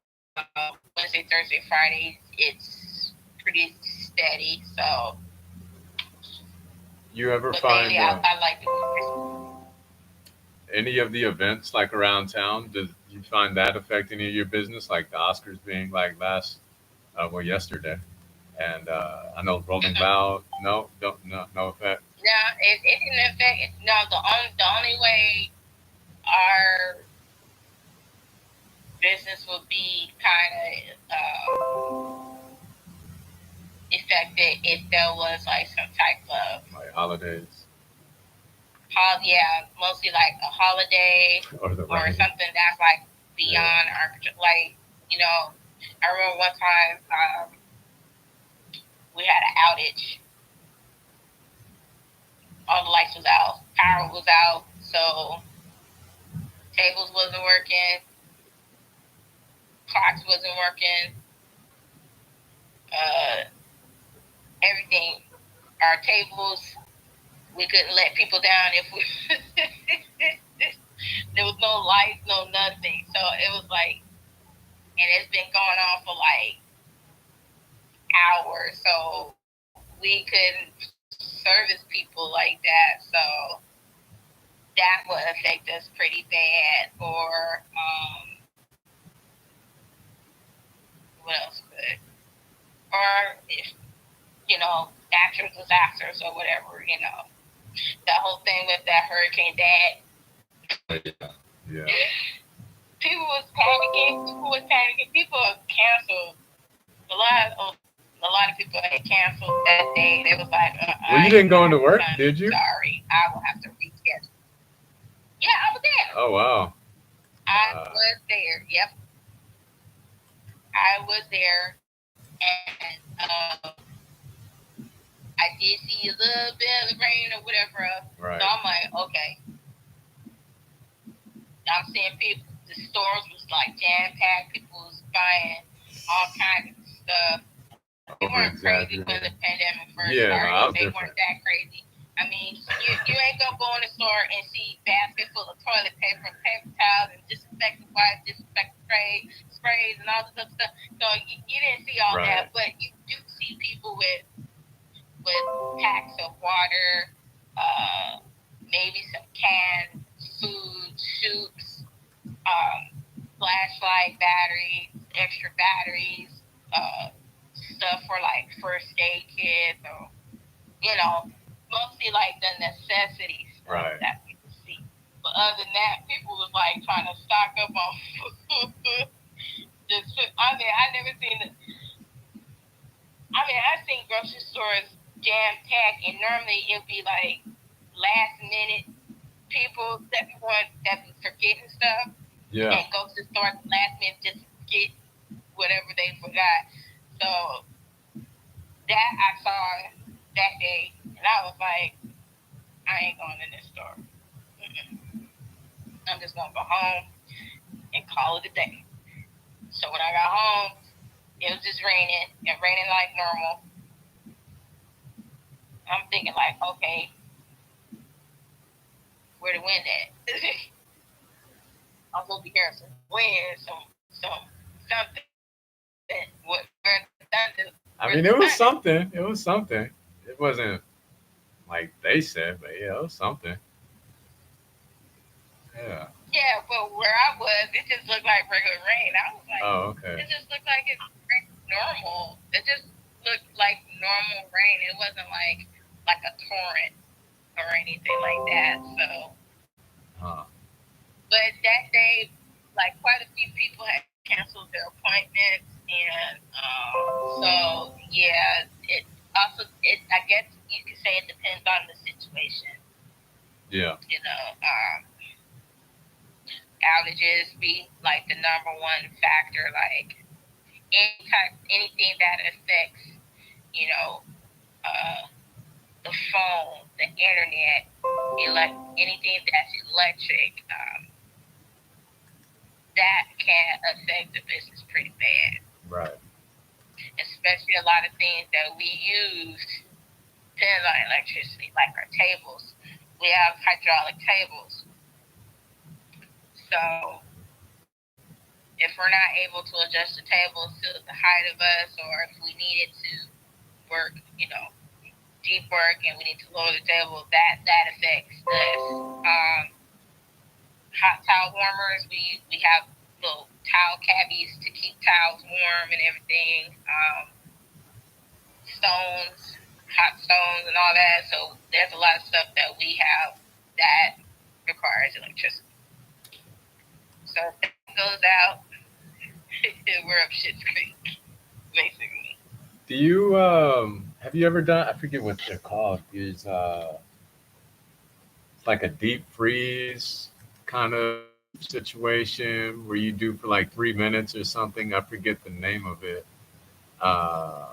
Wednesday, Thursday, Friday, it's pretty steady. So You ever But mainly, find I like doing any of the events like around town? Does you find that affect any of your business, like the Oscars being like yesterday? And I know Rolling Christmas. Loud. No, don't no effect. No, it didn't affect. No, the only way our business would be kind of affected if there was like some type of Like holidays yeah, mostly like a holiday or the or rain. something that's like Yeah. beyond our like you know. I remember one time we had an outage. All the lights was out, power was out, so tables wasn't working, clocks wasn't working, uh, everything. Our tables, we couldn't let people down if we. There was no lights, no nothing. So it was like, and it's been going on for like hours. So we couldn't service people like that. So that would affect us pretty bad. Or what else could? Or if natural disasters or whatever. That whole thing with that Hurricane Dad. Oh, yeah. Yeah. People was panicking. People was panicking. People canceled. A lot of people had canceled that day. They was like, Well, I you ain't didn't gonna go have into to work, come. did you? Sorry, I will have to reschedule. Yeah, I was there. Oh wow. I Uh, was there. Yep, I was there, and I did see a little bit of the rain or whatever else. So right. I'm like, okay, I'm seeing people. The stores was like jam packed. People was buying all kinds of stuff. They weren't Over crazy when the exaggerated. pandemic first Yeah, started. no, I They was weren't different. that crazy. I mean, you ain't gonna go in the store and see basket full of toilet paper, paper towels, and disinfectant wipes, disinfectant sprays, and all this other stuff. So you didn't see all Right. that, but you do see people with packs of water, uh, maybe some canned food, soups, flashlight batteries, extra batteries, stuff for like first aid kits, or mostly like the necessity stuff Right. that people see. But other than that, people was like trying to stock up on food. I mean, I never seen it. I mean, I've seen grocery stores jam packed, and normally it'll be like last minute people that be forgetting stuff Yeah. and go to the store at the last minute just to get whatever they forgot. So that I saw that day, and I was like, I ain't going in this store. I'm just gonna go home and call it a day. So when I got home, it was just raining and raining like normal. I'm thinking like, okay, where the wind at? I'm supposed to be hearing some wind, something. Where the thunder? I Where's mean, the it was thunder? something. It was something. It wasn't like they said, but yeah, it was something. Yeah. Yeah, but where I was, it just looked like regular rain. I was like, Oh, okay. it just looked like it's normal. It just looked like normal rain. It wasn't like a torrent or anything like that. So, Huh. but that day, like quite a few people had canceled their appointments, and so yeah, I guess you could say it depends on the situation. Yeah. Outages be like the number one factor. Like anything that affects, you know, uh, the phone, the internet, anything that's electric, that can affect the business pretty bad. Right. Especially a lot of things that we use depends on electricity, like our tables. We have hydraulic tables, so if we're not able to adjust the tables to the height of us, or if we needed to work, deep work and we need to lower the table, that affects us. Hot towel warmers, we have little towel cabbies to keep towels warm and everything. Stones, hot stones and all that. So there's a lot of stuff that we have that requires electricity. So if that goes out, we're up shit's creek, basically. Do you have you ever done? I forget what they're called. There's it's like a deep freeze kind of situation where you do for like 3 minutes or something. I forget the name of it. Uh,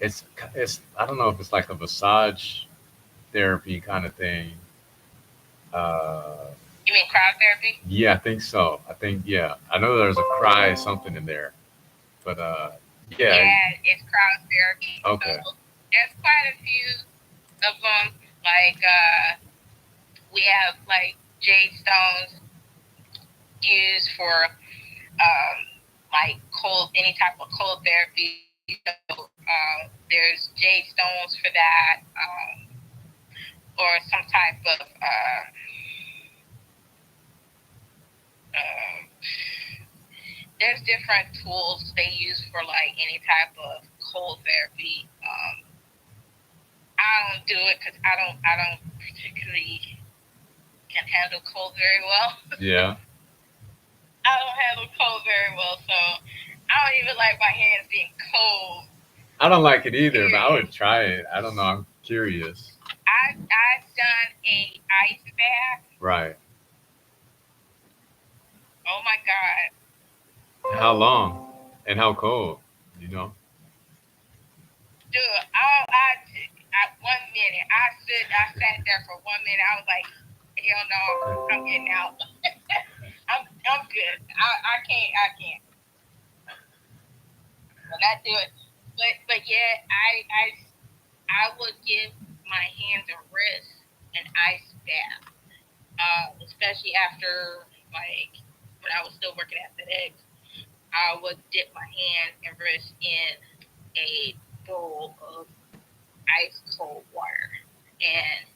it's I don't know if it's like a massage therapy kind of thing. Uh, You mean cryotherapy? yeah, I think so. I think yeah. I know there's a cry something in there, but yeah. Yeah, it's cryotherapy. Okay. So there's quite a few of them. Like we have like jade stones used for like any type of cold therapy. So there's jade stones for that, or some type of there's different tools they use for like any type of cold therapy. I don't do it because I don't particularly can handle cold very well. Yeah. I don't handle cold very well, so I don't even like my hands being cold. I don't like it either, but I would try it. I don't know. I'm curious. I've done a ice bath. Right. Oh my God. How long and how cold? You know. Dude, I 1 minute. I sat there for 1 minute. I was like, hell no, I'm getting out. I'm good. I can't. But I do it. But yeah, I would give my hands and wrists an ice bath. Especially after like when I was still working at FedEx, I would dip my hand and wrist in a bowl of ice cold water, and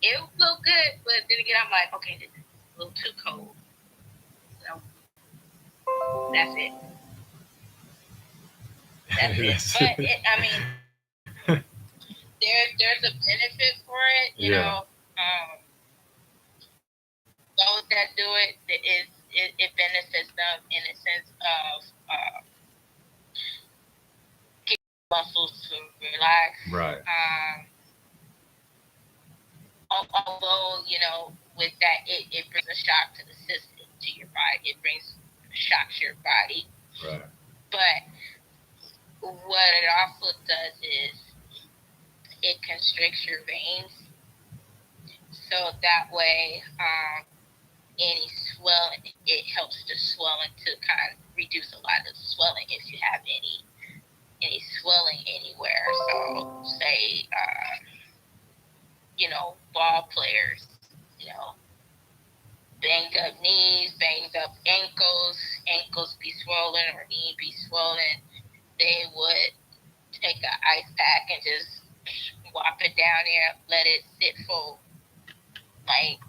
it would feel good. But then again, I'm like, okay, this is a little too cold. So that's it. But I mean, there's a benefit for it. You know, those that do it, it benefits them in a sense of getting muscles to relax. Right. Although, you know, with that, it brings a shock to the system, to your body. It brings shocks your body. Right. But what it also does is it constricts your veins. So that way, any swelling, it helps the swelling to kind of reduce a lot of swelling if you have any swelling anywhere. So say, you know, ball players, you know, banged up knees, banged up ankles be swollen or knee be swollen, they would take an ice pack and just whop it down there, let it sit for like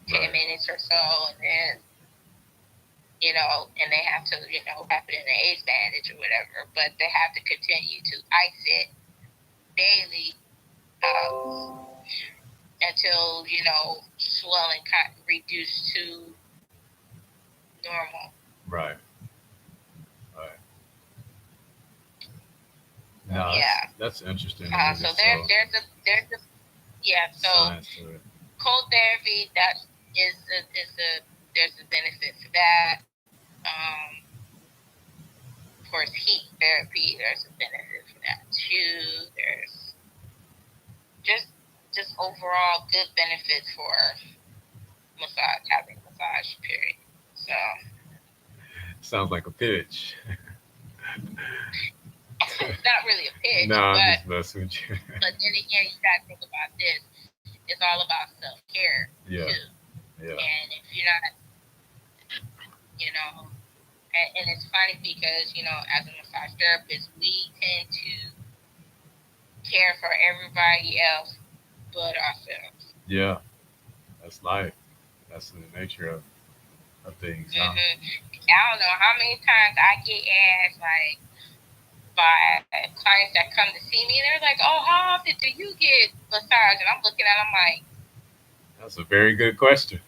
10 minutes or so, and then, you know, and they have to, you know, wrap it in an ace bandage or whatever, but they have to continue to ice it daily until, you know, swelling kind of reduced to normal. Right. Right. No, Yeah. that's interesting. So there's a yeah. So cold therapy, that is there's a benefit for that. Of course, heat therapy, there's a benefit for that too. There's just overall good benefits for massage, having a massage period. So sounds like a pitch. it's not really a pitch. No, I'm just messing with you. But then again, you gotta think about this. It's all about self-care too. Yeah. And if you're not, you know, And it's funny because as a massage therapist, we tend to care for everybody else but ourselves. Yeah, that's life. That's the nature of things, huh? I don't know how many times I get asked like by clients that come to see me, they're like, "Oh, how often do you get massage?" And I'm looking at them like, That's a very good question.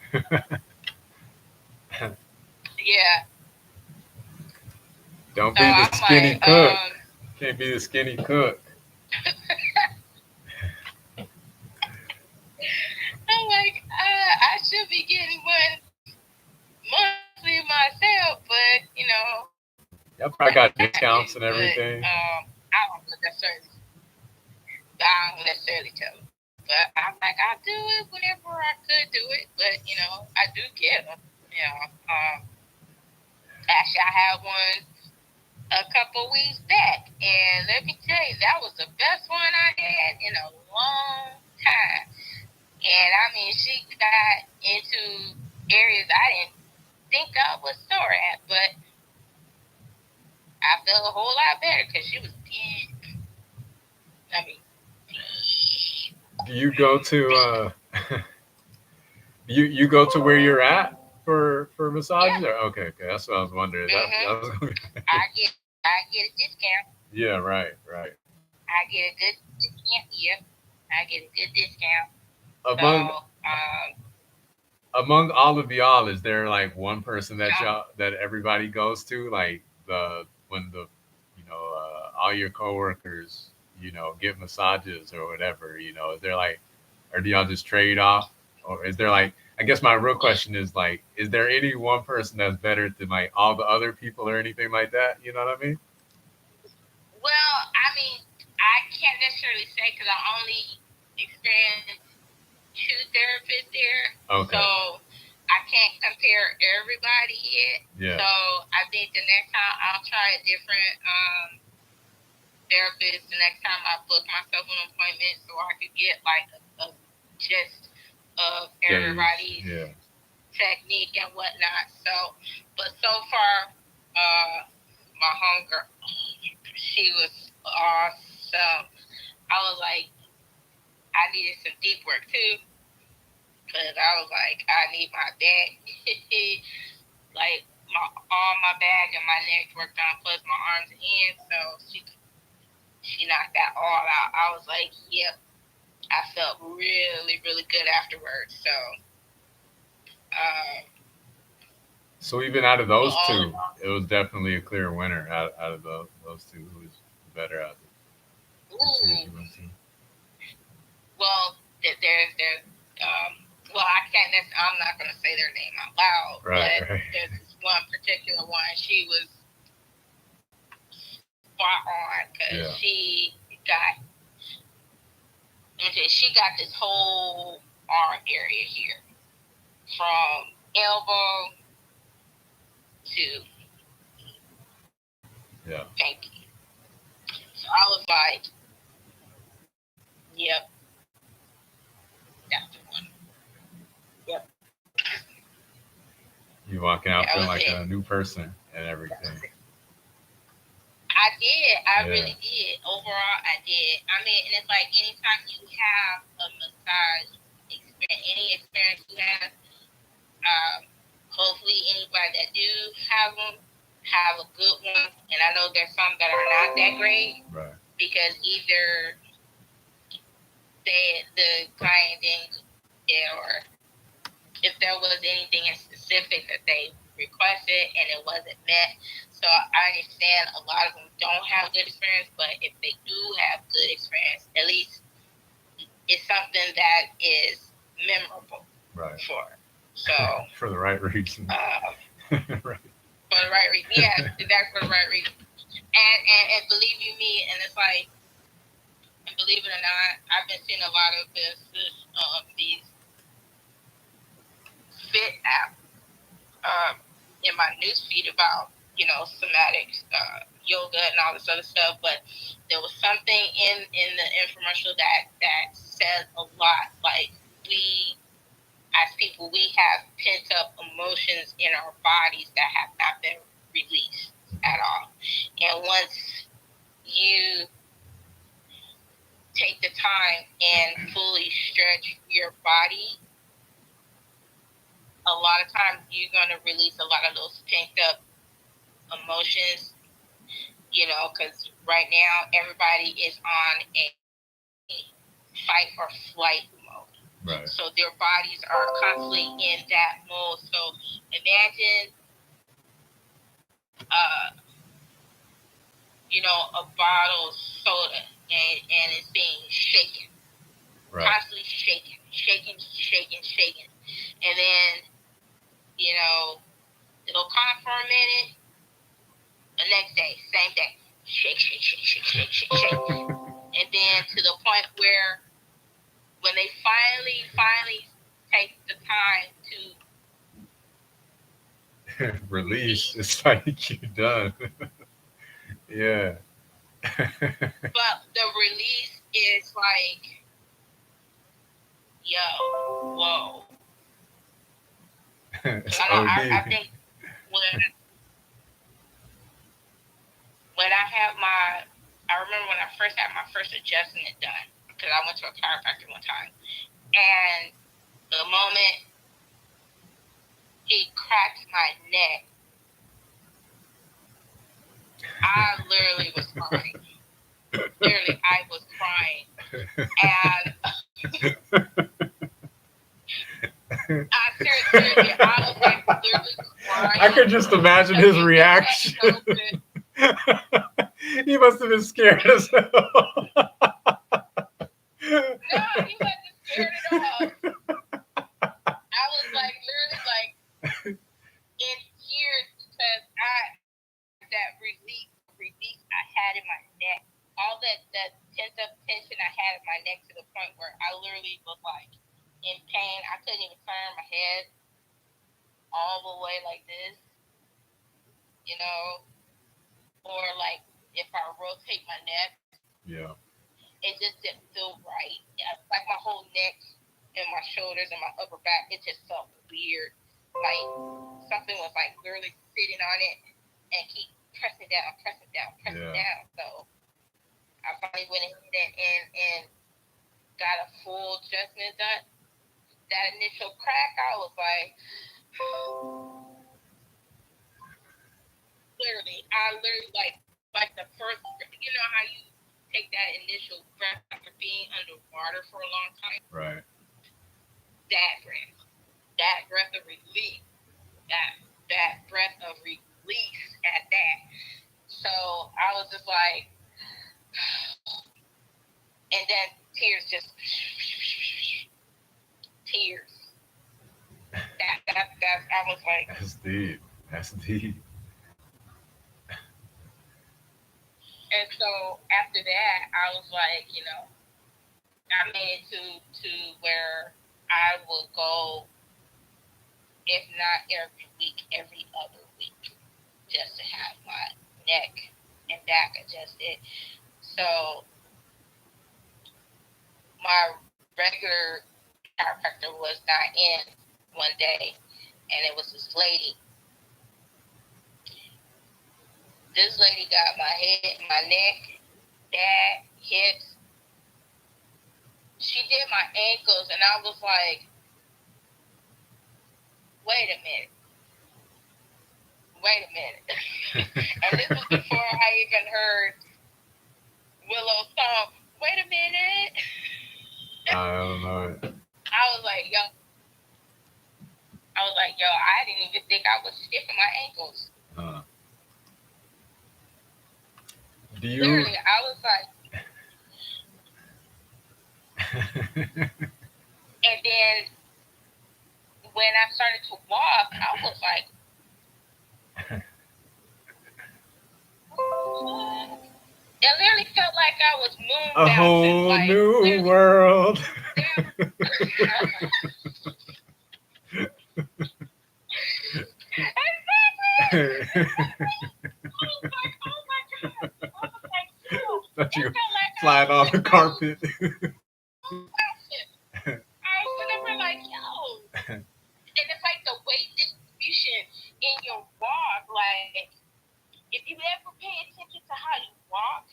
"Yeah." Don't So be the I'm skinny like, cook. Can't be the skinny cook. I should be getting one monthly myself, but Y'all I probably got do. discounts and But everything. I don't necessarily tell them. But I'm like, I do it whenever I could do it. But I do get them. You know, um, Actually, I had one a couple weeks back, and let me tell you, that was the best one I had in a long time. And I mean, she got into areas I didn't think I was sore at, but I felt a whole lot better because she was deep. I mean, deep, Do you go to deep. you go to where you're at for Yeah. massages? Or, okay, that's what I was wondering. That was gonna be, I get a discount. yeah, right. I get a good discount. Yep, I get a good discount. So, Among among all of y'all, is there like one person that um, y'all that everybody goes to? Like the when the all your coworkers get massages or whatever. Is there like, or do y'all just trade off, or is there like? I guess my real question is like, is there any one person that's better than like all the other people or anything like that? You know what I mean? well, I mean, I can't necessarily say because I only experienced two therapists there, so Okay. I can't compare everybody yet. Yeah. So I think the next time I'll try a different therapist. The next time I book myself an appointment so I could get like a gist of Gauge. everybody's Yeah. technique and whatnot. So, but so far, my homegirl, she was awesome. I was like, I needed some deep work too, because I was like, I need my back, like my back and my neck worked on, plus my arms and hands. So she knocked that all out. I was like, yep. I felt really, really good afterwards. So, um, So even out of but those all in two, all, it was definitely a clear winner out of those two. Who was better out of the two that ooh, you went to? well, there's well, I can't. I'm not gonna say their name out loud, Right, but right. there's this one particular one. She was spot on because Yeah, she got this whole arm area here from elbow to yeah. pinky. So I was like, yep, that's the one. Yep, You walking out that feeling was like it. a new person and everything. I did. I Yeah, really did. Overall, I did. I mean, and it's like anytime you have a massage experience, any experience you um, hopefully anybody that do have them have a good one. And I know there's some that are not that great right. because either the client didn't, or if there was anything in specific that they requested and it wasn't met. So I understand a lot of them don't have good experience, but if they do have good experience, at least it's something that is memorable Right. for. So For the right reason. Right. for the right reason, yeah, that's for the right reason. And believe you me, and it's like, and believe it or not, I've been seeing a lot of these fit apps in my newsfeed about somatic yoga and all this other stuff, but there was something in the infomercial that says a lot. Like, we as people, we have pent up emotions in our bodies that have not been release at all. And once you take the time and fully stretch your body, a lot of times you're going to release a lot of those pent up emotions, because right now everybody is on a fight or flight mode. Right. So their bodies are constantly in that mode. So imagine, a bottle of soda and it's being shaken, Right. constantly shaken. And then, it'll calm for a minute. The next day, same day, shake. And then to the point where when they finally take the time to Release, it's like you're done. Yeah. but the release is like, whoa. It's I OD. think when I remember when I first had my first adjustment done, because I went to a chiropractor one time, and the moment he cracked my neck, I literally was crying. Literally, I was crying. And seriously, I was like literally crying. I could just imagine his reaction. He must have been scared as hell. No, he wasn't scared at all. I was like literally like in tears because that release I had in my neck, all that pent up tension I had in my neck to the point where I literally was like in pain. I couldn't even turn my head all the way like this, or like if I rotate my neck, Yeah. it just didn't feel right. Like my whole neck and my shoulders and my upper back, it just felt weird. Like something was like literally sitting on it and keep pressing down. So I finally went ahead and got a full adjustment done. That initial crack, I was like, I literally like the first, how you take that initial breath after being underwater for a long time. Right. That breath of relief, that breath of release at that. So I was just like, and then tears. I was like, That's deep. That's deep. and so after that, I was like, I made it to where I would go, if not every week, every other week, just to have my neck and back adjusted. So my regular chiropractor was not in one day, and it was this lady. This lady got my head, my neck, back, hips. She did my ankles, and I was like, wait a minute. And this was before I even heard Willow's song, wait a minute. I don't know it. I was like, yo, I didn't even think I was stiff in my ankles. Do you? Literally, I was like, and then when I started to walk, I was like, it literally felt like I was moon A bouncing. whole Like, new world. That you flying on the carpet. I was never like, yo. And it's like the weight distribution in your walk, like if you ever pay attention to how you walk,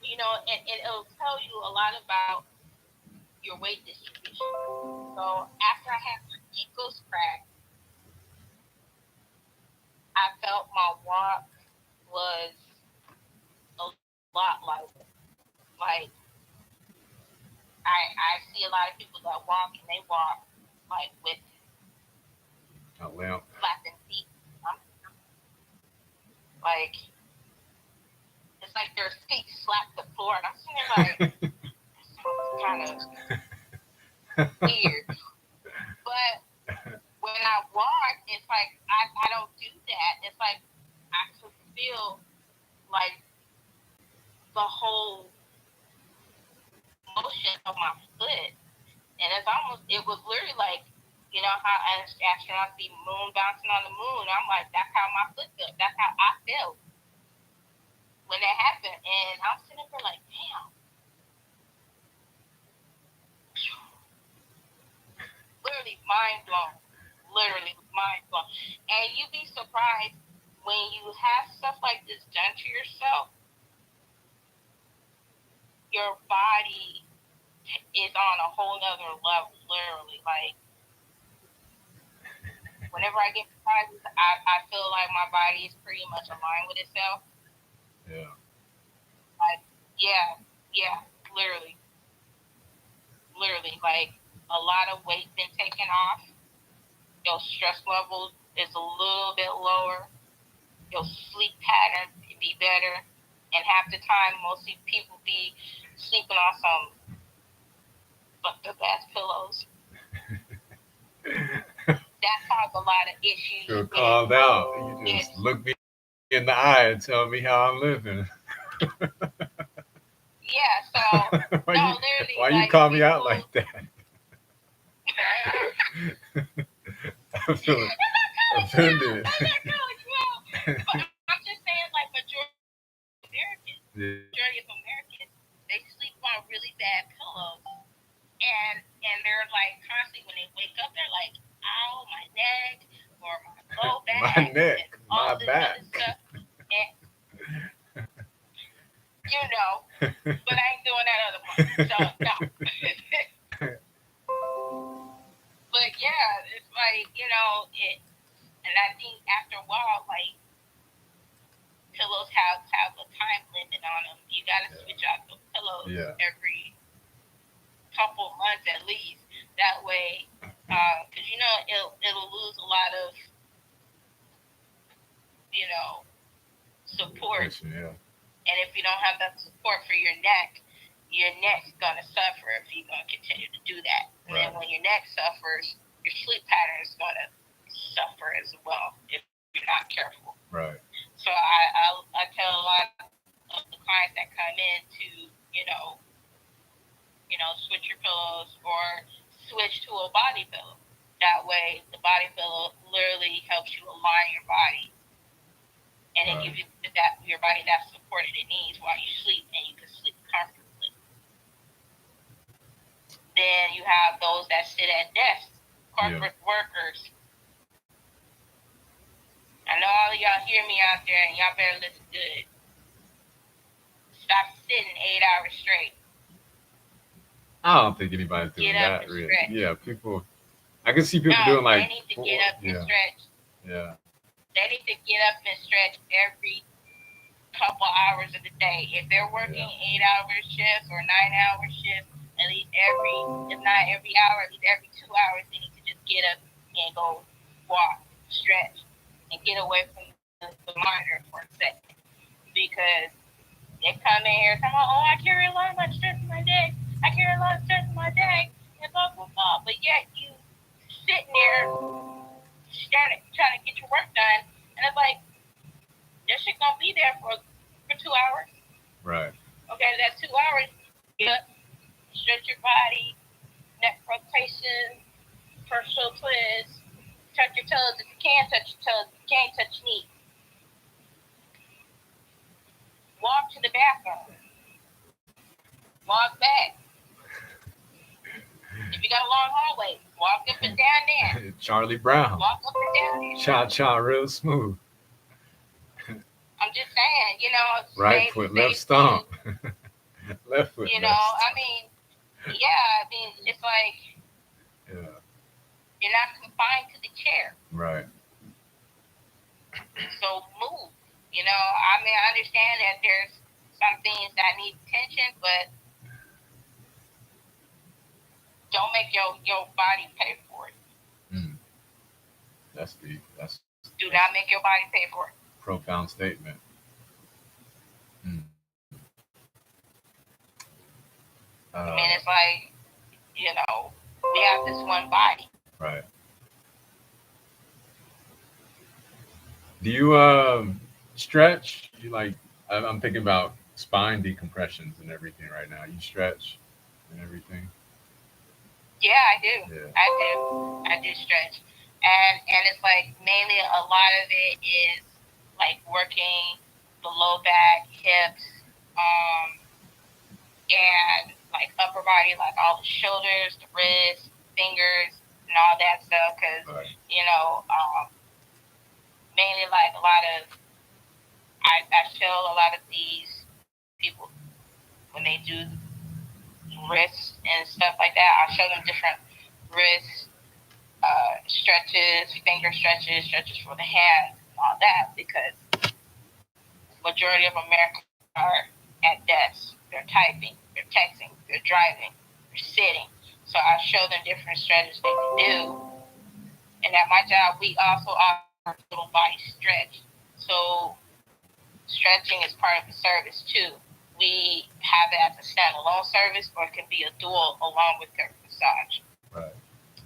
you know, and it'll tell you a lot about your weight distribution. So after I had my ankles cracked, I felt my walk was a lot lighter. Like I see a lot of people that walk and they walk like with A limp. flapping feet. Like it's like their feet slap the floor, and I'm sitting there like this kind of weird. But when I walk, it's like I don't do that. It's like I could feel like the whole motion of my foot, and it was literally like, you know how astronauts see moon bouncing on the moon. I'm like, that's how my foot felt. That's how I felt when that happened, and I'm sitting there like, damn. Literally mind blown. Literally mind blown. And you'd be surprised when you have stuff like this done to yourself, your body is on a whole nother level, literally. Like, whenever I get surprised, I feel like my body is pretty much aligned with itself. Yeah. Like, yeah, literally. Literally, like, a lot of weight been taken off. Your stress level is a little bit lower. Your sleep pattern be better. And half the time, most people be sleeping on some fucked up ass pillows. That caused a lot of issues. Feel called out. You just look me in the eye and tell me how I'm living. Yeah, so why you call me out like that? I'm feeling offended. I'm just saying, like, majority of Americans, they sleep on really bad pillows, and they're like constantly when they wake up, they're like, "Ow, my neck or my low back, my neck, and all my this back." other stuff." And, you know, but I ain't doing that other one, so no. But yeah, it's like, you know, and I think after a while, like, pillows have a time limit on them. You got to switch out the pillows every couple months at least. That way, because you know it'll lose a lot of, you know, support. Yeah. And if you don't have that support for your neck's gonna suffer if you're gonna continue to do that. And then when your neck suffers, your sleep pattern is gonna suffer as well if you're not careful. Right. So I tell a lot of the clients that come in to, you know, switch your pillows or switch to a body pillow. That way, the body pillow literally helps you align your body, and it gives you your body that support it needs while you sleep, and you can sleep comfortably. Then you have those that sit at desks, corporate workers. I know all of y'all hear me out there, and y'all better listen good. Stop sitting 8 hours straight. I don't think anybody's doing that. Really. Yeah, people. I can see people doing like. They need to get up and stretch. Yeah. They need to get up and stretch every couple hours of the day. If they're working 8-hour shifts or 9-hour shifts, at least if not every hour, at least every 2 hours, they need to just get up and go walk, stretch, and get away from the monitor for a second. Because they come in here talking, "Oh, I carry a lot of stress in my day. I carry a lot of stress in my day," and blah, blah, blah. But yet you sitting there trying to get your work done, and it's like, that shit gonna be there for 2 hours. Right. Okay, that's 2 hours. Get up, stretch your body, neck rotation, partial twist, touch your toes if you can touch your toes. If you can't, touch your knees. Walk to the bathroom. Walk back. If you got a long hallway, walk up and down there. Charlie Brown. Walk up and down there. Cha cha real smooth. I'm just saying, Right save foot, left save money. stomp. Left foot, left I stomp. mean, yeah, I mean, it's like Yeah. you're not confined to the chair, Right. so move. I mean, I understand that there's some things that need attention, but don't make your body pay for it. Mm. That's deep. Do not make your body pay for it. Profound statement. Mm. I mean, it's like, we have this one body. Right. Do you stretch? You like? I'm thinking about spine decompressions and everything right now. You stretch and everything. Yeah, I do. Yeah. I do stretch, and it's like mainly a lot of it is like working the low back, hips, and like upper body, like all the shoulders, the wrists, fingers, and all that stuff. Because Right. Mainly like a lot of I show a lot of these people when they do wrists and stuff like that. I show them different wrist stretches, finger stretches, stretches for the hands, and all that because majority of Americans are at desks. They're typing, they're texting, they're driving, they're sitting. So I show them different stretches they can do. And at my job, we also offer total body stretch. So stretching is part of the service too. We have it as a standalone service, or it can be a dual along with their massage. Right.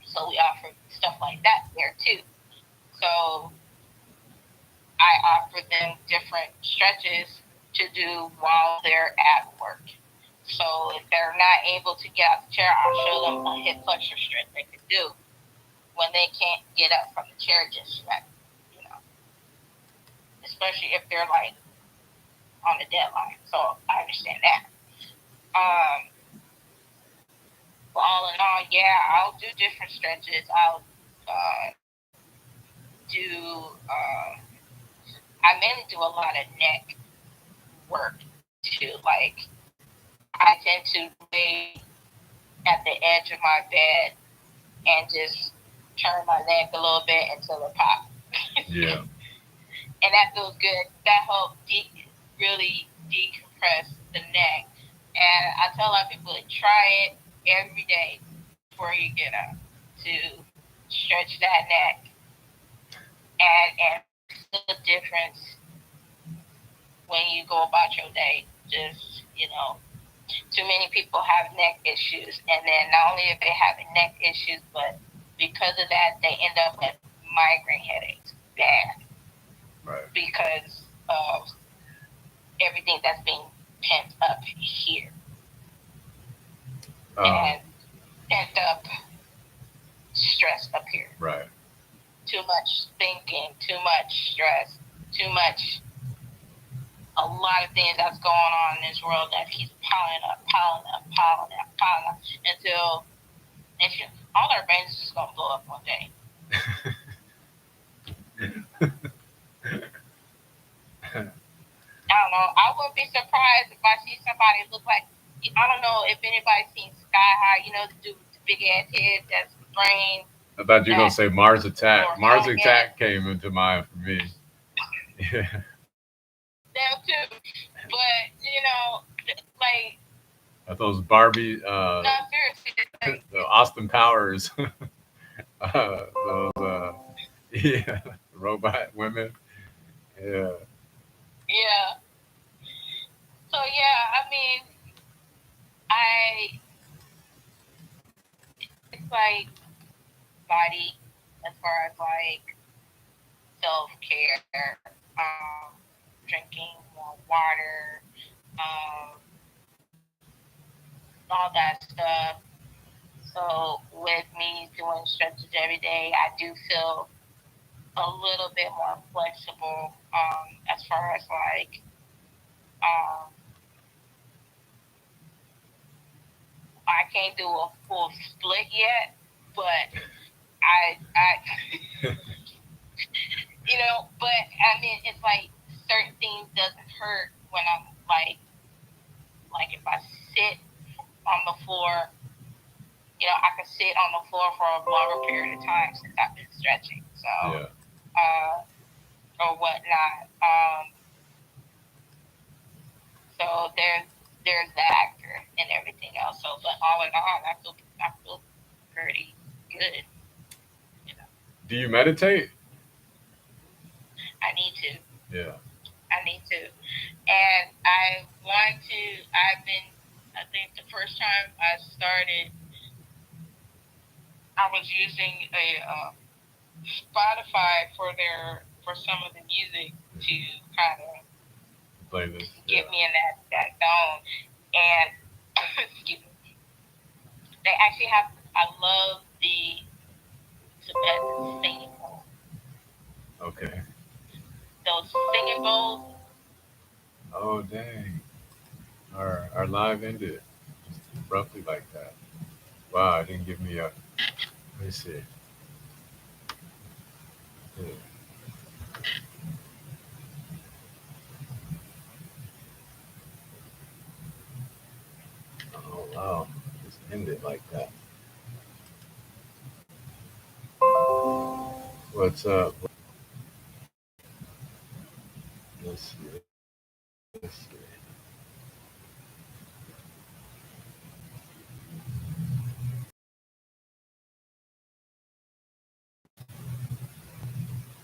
So we offer stuff like that there too. So I offer them different stretches to do while they're at work. So if they're not able to get out the chair, I'll show them a hip flexor stretch they can do when they can't get up from the chair just yet. Especially if they're like on the deadline. So I understand that. But all in all, yeah, I'll do different stretches. I'll do. I mainly do a lot of neck work too. Like I tend to lay at the edge of my bed and just turn my neck a little bit until it pops. Yeah. And that feels good. That helps really decompress the neck. And I tell a lot of people to try it every day before you get up to stretch that neck and feel the difference when you go about your day. Just, too many people have neck issues. And then not only if they have neck issues, but because of that, they end up with migraine headaches. Bad. Right. Because of everything that's being pent up here. And pent up stress up here. Right. Too much thinking, too much stress, too much, a lot of things that's going on in this world that keeps piling up until all our brains is just going to blow up one day. I don't know. I wouldn't be surprised if I see somebody look like, I don't know if anybody's seen Sky High, the dude with the big ass head that's brain. I thought you were going to say Mars Attack. Mars Attack head. came into mind for me. Yeah. Them too. But, like. I those Barbie. No, seriously. The Austin Powers. Those, yeah, robot women. Yeah. Yeah. So, yeah, I mean, it's like body as far as like self-care, drinking more water, all that stuff. So with me doing stretches every day, I do feel a little bit more flexible as far as like I can't do a full split yet, but I but I mean, it's like certain things doesn't hurt when I'm like if I sit on the floor, I can sit on the floor for a longer period of time since I've been stretching. So, Yeah. uh, or whatnot. So there's that factor and everything else. So, but all in all, I feel pretty good. You know, Do you meditate? I need to. Yeah. I need to, and I want to. I've been. I think the first time I started, I was using a Spotify for some of the music to kind of Playlist. Yeah. get me in that zone. And excuse me, they actually have. I love the Tibetan singing bowls. Okay. Those singing bowls. Oh dang. Our live ended just abruptly like that. Wow, it didn't give me a. Let me see. Yeah. Oh wow, just ended like that. What's up? Let's see. Let's see.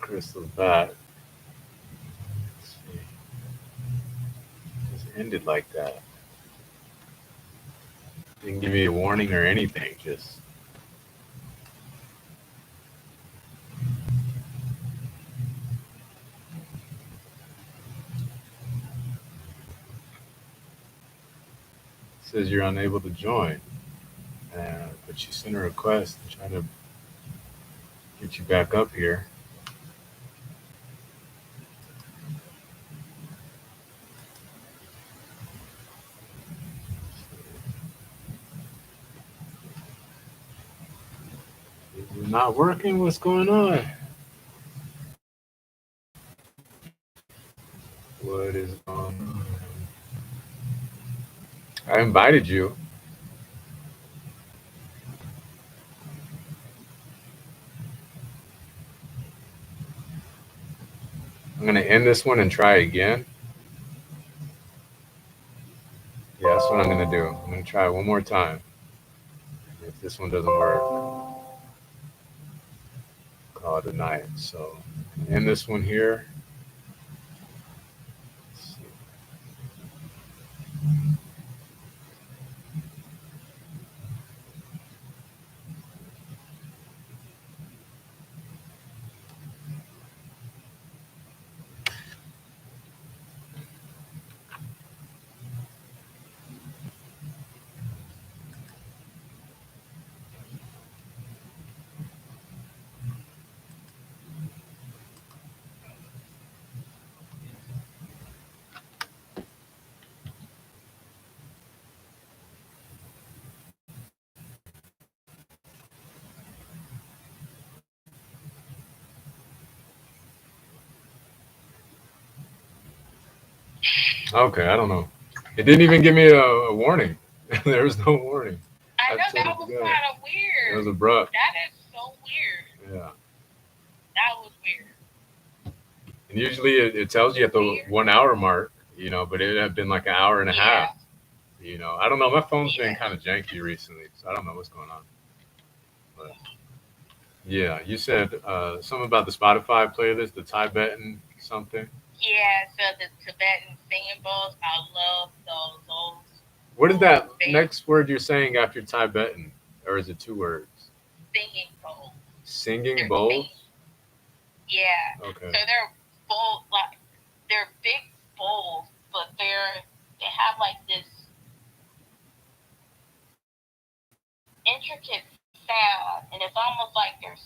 Crystal's back. Let's see. Just ended like that. Didn't give me a warning or anything. Just says you're unable to join. But you sent a request to try to get you back up here. Is it not working? What's going on? What is going on? I invited you. I'm gonna end this one and try again. Yeah, that's what I'm gonna do. I'm gonna try one more time. If this one doesn't work, call it a night. So end this one here. Okay, I don't know. It didn't even give me a warning. There was no warning. I I know told that it to was go. kind of It was weird. abrupt. That is so weird. Yeah. That was weird. And usually it tells you at the Weird. 1 hour mark, but it had been like an hour and a Yeah. half. I don't know. My phone's been Yeah. kind of janky recently, so I don't know what's going on. But yeah, you said something about the Spotify playlist, the Tibetan something. Yeah. So the Tibetan singing bowls, I love those What is that big next word you're saying after Tibetan? Or is it two words? singing bowls. Singing They're bowls? singing. Yeah. Okay. So they're bowl like they're big bowls, but they have like this intricate sound, and it's almost like they're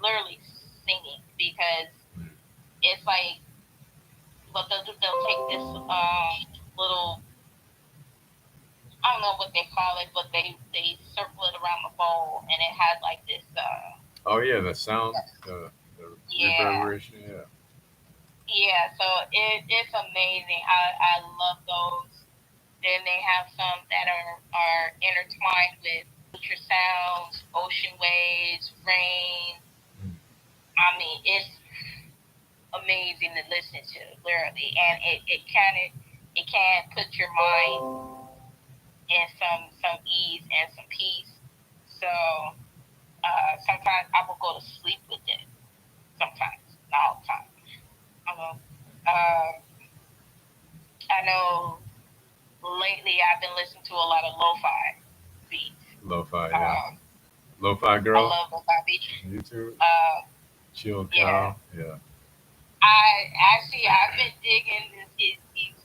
literally singing because it's like what they'll do. They'll take this little. I don't know what they call it, but they circle it around the bowl, and it has like this. Oh yeah, the sound, the Yeah, reverberation. Yeah. yeah. So it's amazing. I love those. Then they have some that are intertwined with nature sounds, ocean waves, rain. Mm. I mean, it's amazing to listen to, literally, and it can put your mind in some ease and some peace. So sometimes I will go to sleep with it. Sometimes, not all the time. I know. I know. Lately, I've been listening to a lot of lo-fi beats. Lo-fi, yeah. Um, Lo-fi I girl, love lo-fi beats. YouTube, Uh, chill yeah, cow, yeah. I've been digging these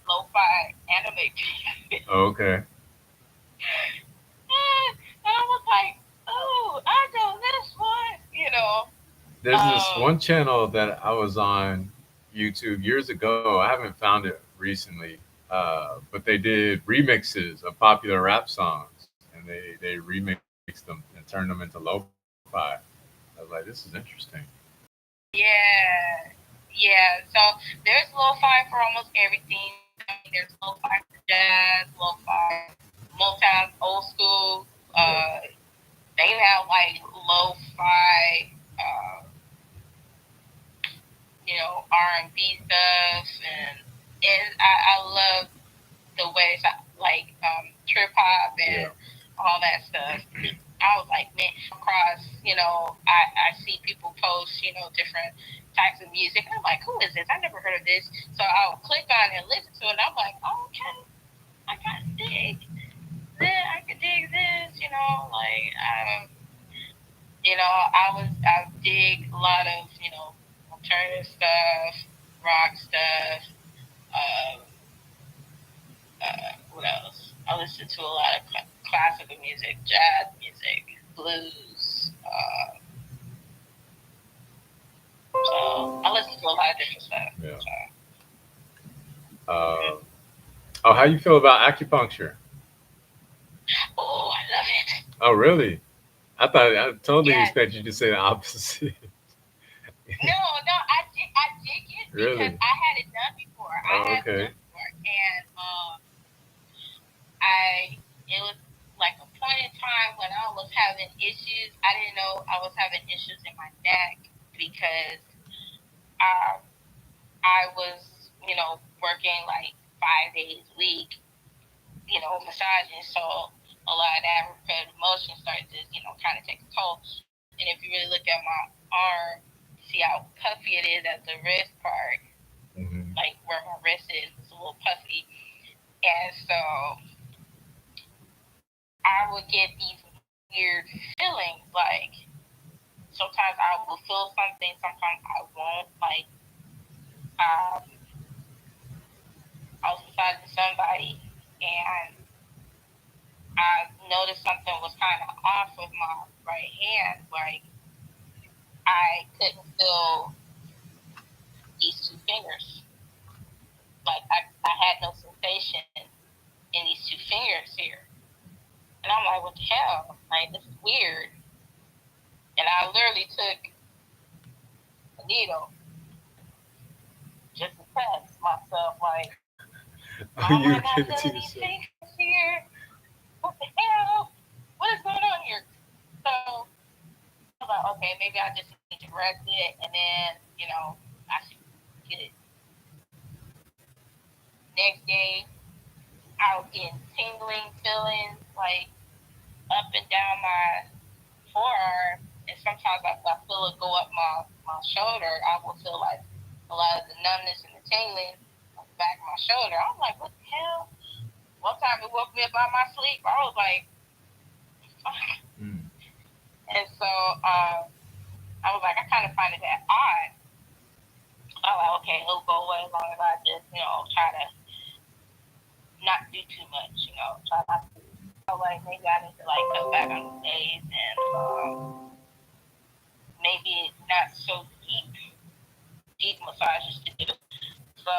lo-fi anime beats. Oh, okay. And I was like, oh, I know this one. There's this one channel that I was on YouTube years ago. I haven't found it recently, but they did remixes of popular rap songs, and they remixed them and turned them into lo-fi. I was like, this is interesting. Yeah, yeah. So there's lo-fi for almost everything. I mean, there's lo-fi for jazz, lo-fi, Motown, old school. Yeah. They have like lo-fi, R&B stuff, and I love the way it's like trip hop Yeah. and all that stuff. I was like, man, across, I see people post, different types of music. I'm like, who is this? I never heard of this. So I'll click on it and listen to it. And I'm like, oh, okay, I can dig this. I can dig this. I dig a lot of, alternative stuff, rock stuff. Um, what else? I listen to a lot of classical music, jazz music, blues. So I listen to a lot of different stuff. Yeah. So, Uh, oh, how you feel about acupuncture? oh, I love it. Oh, really? I totally Yes. expect you to say the opposite. No, no, I dig it because Really? I had it done before. Oh, okay. And I it was like a point in time when I was having issues. I didn't know I was having issues in my neck because um, I was, working like 5 days a week, massaging. So a lot of that repetitive motion started to, kind of take a toll. And if you really look at my arm, see how puffy it is at the wrist part, Hmm. like where my wrist is, it's a little puffy. And so I would get these weird feelings, like sometimes I will feel something, sometimes I won't. Like um, I was massaging somebody, and I noticed something was kind of off with my right hand. Like I couldn't feel these two fingers. Like I had no sensation in these two fingers here. And I'm like, what the hell? Like, this is weird. And I literally took a needle just to test myself. Like, Oh, why am you I did not it to feeling these yourself. fingers here? What the hell? What is going on here? So I was like, okay, maybe I just need to rest it. And then, I should get it next day. I was getting tingling feelings like up and down my forearm, and sometimes I feel it go up my shoulder. I will feel like a lot of the numbness and the tingling on the back of my shoulder. I'm like, what the hell? One time it woke me up out of my sleep. I was like, fuck. Mm. And so I was like, I kind of find it that odd. I was like, okay, it'll go away as long as I just, try to not do too much, try not to. I was like, maybe I need to like cut back on the days and maybe not so deep massages to do. So,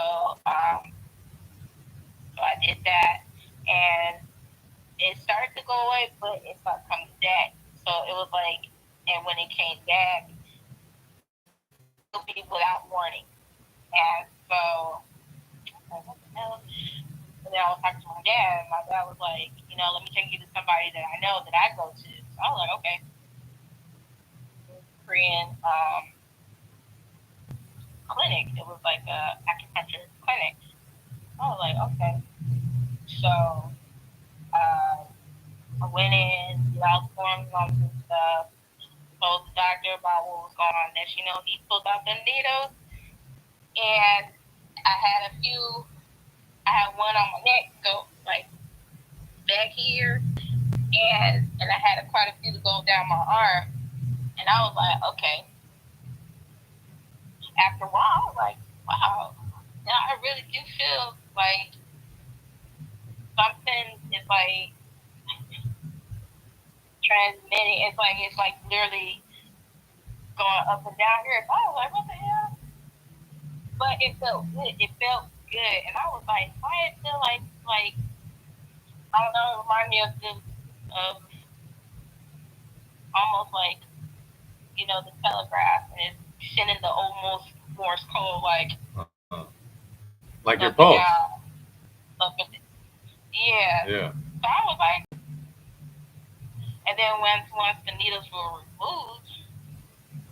so I did that, and started to go away, but it started coming back. So it was like, and when it came back, it'll be without warning. And so, I was like, what the hell? And then I was talking to my dad, and my dad was like, let me take you to somebody that I know that I go to. So I was like, okay. Korean clinic. It was like a acupuncture clinic. I was like, okay. So I went in, I was going on some stuff, told the doctor about what was going on. Then he pulled out the needles, and I had a few. I had one on my neck, go like back here, and I had quite a few to go down my arm. And I was like, okay. After a while, I was like, wow, now I really do feel like something is like transmitting. It's like literally going up and down here. So I was like, what the hell? But it felt good. It felt good, and I was like, why it feel like I don't know. It reminded me of almost like the telegraph, and it's sending the almost Morse code Uh, like your up and pulse. down, up and yeah. Yeah. So I was like, and then once the needles were removed,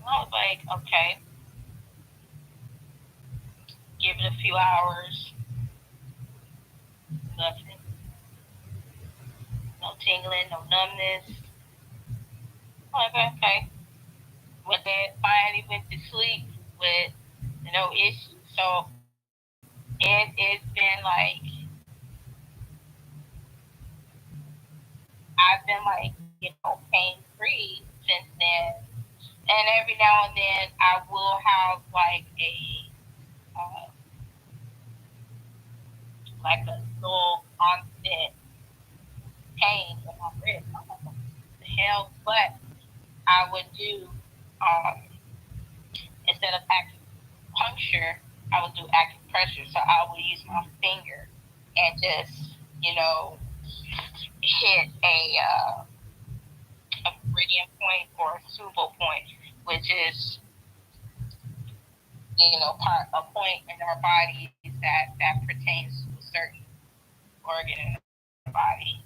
I was like, okay, give it a few hours, nothing, no tingling, no numbness. I was like, okay. Went there, finally went to sleep with no issue. So it's been like I've been like pain free since then. And every now and then I will have uh, like a little onset pain in my wrist. I'm like, what the hell? But I would do instead of acupuncture, I would do acupressure. So I would use my finger and just hit a meridian point or a suval point, which is a point in our bodies that pertains to a certain organ in our body.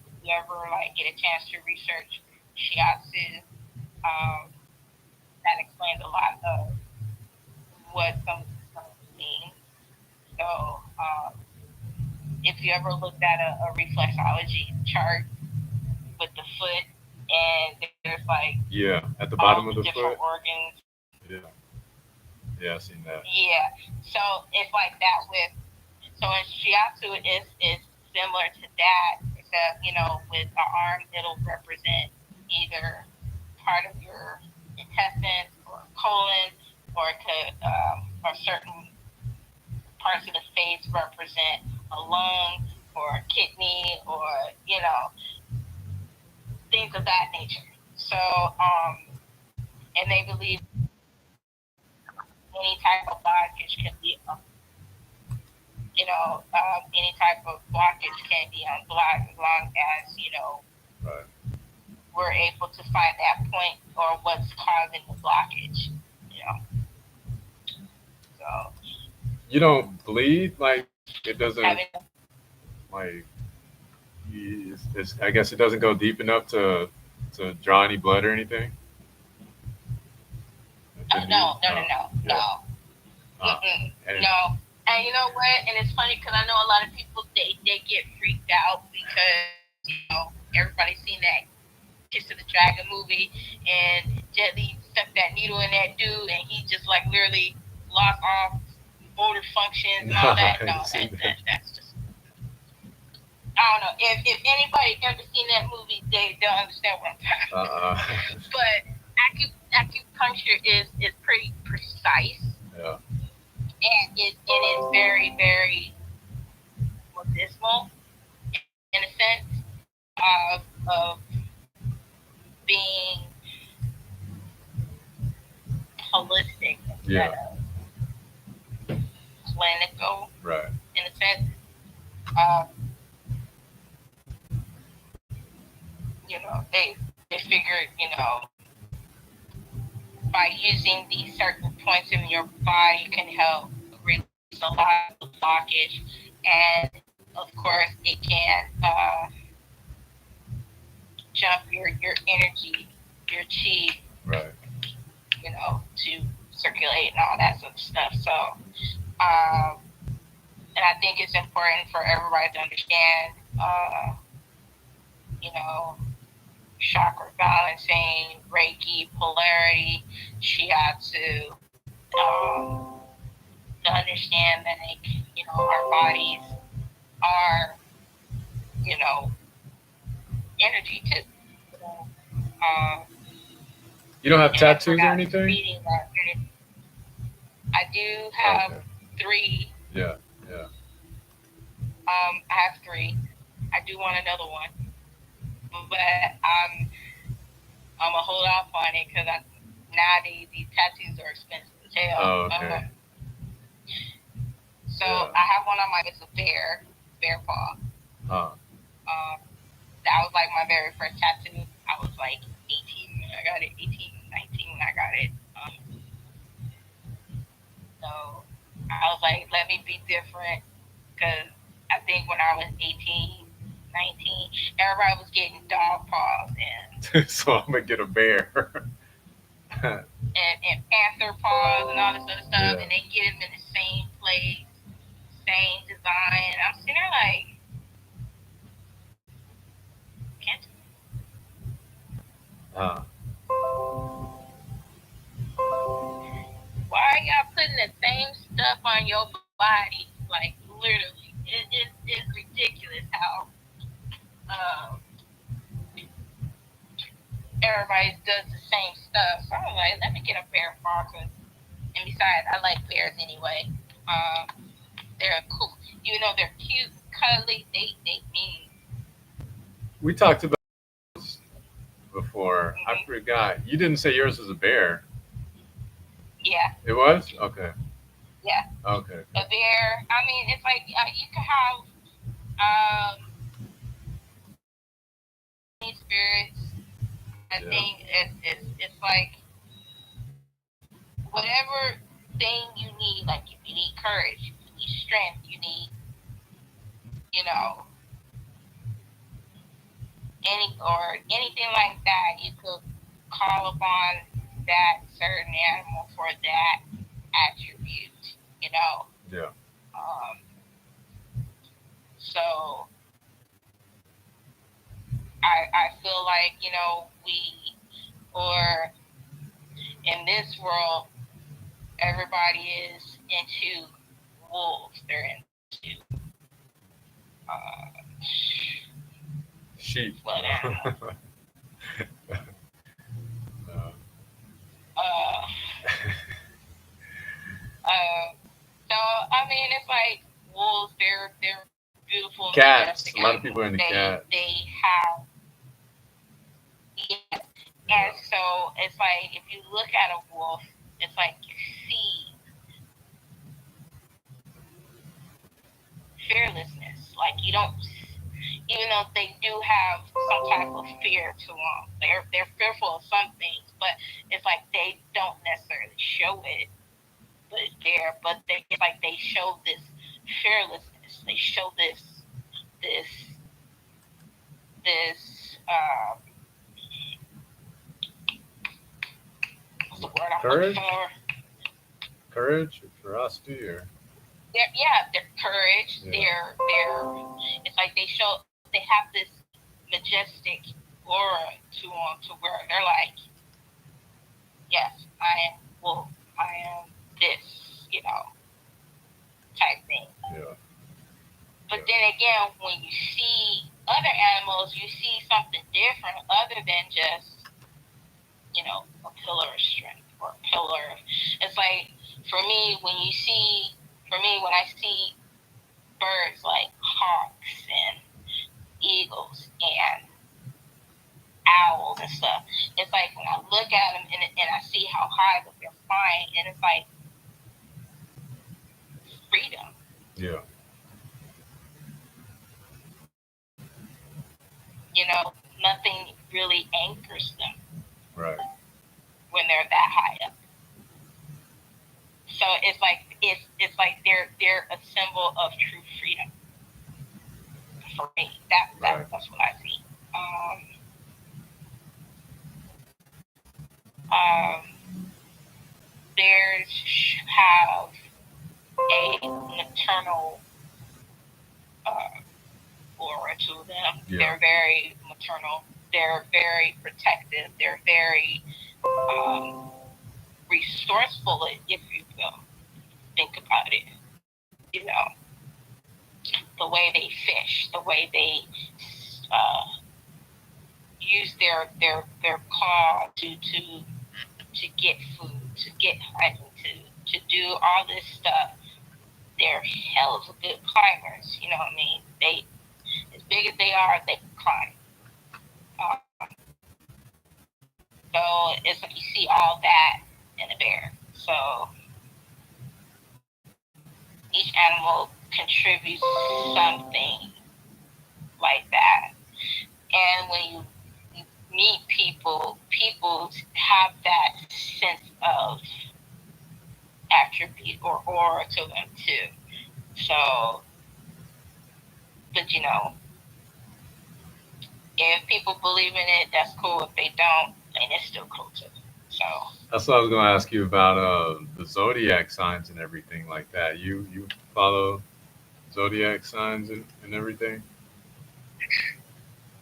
If you ever get a chance to research shiatsu, um, that explains a lot of what some of these terms mean. So if you ever looked at a reflexology chart with the foot, and there's Yeah. At the all bottom the of the different foot. organs. Yeah. Yeah, I seen that. Yeah. So it's like that with so in shiatsu is similar to that, except with the arm it'll represent either part of your intestines or colon, or it could or certain parts of the face represent a lung or a kidney, or things of that nature. So and they believe any type of blockage can be any type of blockage can be unblocked as long as Right. we're able to find that point or what's causing the blockage. You know, so You don't bleed, like it doesn't, having like I guess it doesn't go deep enough to draw any blood or anything. The oh needle. no no no No. no Yeah. no And no. And you know what? And it's funny because I know a lot of people they get freaked out because everybody's seen that Kiss of the Dragon movie, and Jet Li stuck that needle in that dude, and he just like literally lost all motor functions and no, all I that. haven't No, seen that. that's just I don't know. If anybody ever seen that movie, they'll understand what I'm talking about. Uh. But acupuncture is pretty precise, Yeah. and it is very very medicinal in a sense of being holistic instead Yeah. of clinical Right. in a sense. Um, They figured, by using these certain points in your body can help release a lot of the blockage, and of course it can jump your energy, your chi, Right. to circulate and all that sort of stuff. So, um, and I think it's important for everybody to understand, you know, chakra balancing, Reiki, polarity, shiatsu, to understand that, like, our bodies are, you know, energy too. So, You don't have and if we're tattoos or not anything? feeding that energy, I do have Okay. 3. Yeah. Yeah. I have 3. I do want another one, but I'm gonna hold off on it because nowadays these tattoos are expensive as hell. Oh, okay. So Yeah. I have one on my. It's a bear paw. Huh. That was like my very first tattoo. I was like 18 when I got it. 18, 19 when I got it. So I was like, let me be different, because I think when I was 18, 19, everybody was getting dog paws So I'm gonna get a bear. and panther paws and all this other stuff, Yeah. and they get them in the same place, same design. I'm sitting there like, can't. Huh. Why are y'all putting the same stuff on your body? Like, literally, it's ridiculous how uh, everybody does the same stuff. So I was like, let me get a bear paw, and besides, I like bears anyway. They're cool, even though they're cute, cuddly. They mean. We talked about this before. I Mm-hmm. forgot. You didn't say yours was a bear. Yeah, It was? Okay. yeah. Okay. A bear. I mean, it's like you can have um, any spirits. I Yeah. think it's like whatever thing you need. Like if you need courage, you need strength, you need, you know, anything like that, you could call upon that certain animal for that attribute. Yeah. Um, so I feel like, we, or in this world, everybody is into wolves. They're into uh, Sheep. what animals? No. Uh, so I mean, it's like wolves. They're beautiful, Cats. majestic A lot of animals. people are into cats. They have, yes, and Yeah. so it's like if you look at a wolf, it's like you see fearlessness. Like you don't, even though they do have some type of fear to them, they're fearful of some things, but it's like they don't necessarily show it, but it's there. But it's like they show this fearlessness. They show this this what's the word I'm looking Courage? for? Courage? Ferocity? Or. Their courage. Yeah. Their it's like they have this majestic aura to them, to where they're like, yes, I am wolf. I am this, type thing. Yeah. But then again, when you see other animals, you see something different other than just, a pillar of strength or a pillar of, it's like, for me, when I see birds like hawks and eagles and owls and stuff, it's like when I look at them and I see how high that they're flying, and it's like freedom. Yeah. Nothing really anchors them Right. when they're that high up. So it's like they're a symbol of true freedom for me. Right. That's what I see. Um, theirs have a maternal aura to them. Yeah. They're very maternal. They're very protective. They're very resourceful, if you will. Think about it. You know, the way they fish, the way they use their claw to get food, to get honey, to do all this stuff. They're hell of good climbers. You know what I mean? They, as big as they are, they can climb. So it's like you see all that in a bear. So each animal contributes something like that. And when you meet people, people have that sense of attribute or aura to them too. So, but you know, if people believe in it, that's cool. If they don't, then it's still cool too. So That's what I was going to ask you about the zodiac signs and everything like that. You follow zodiac signs and everything?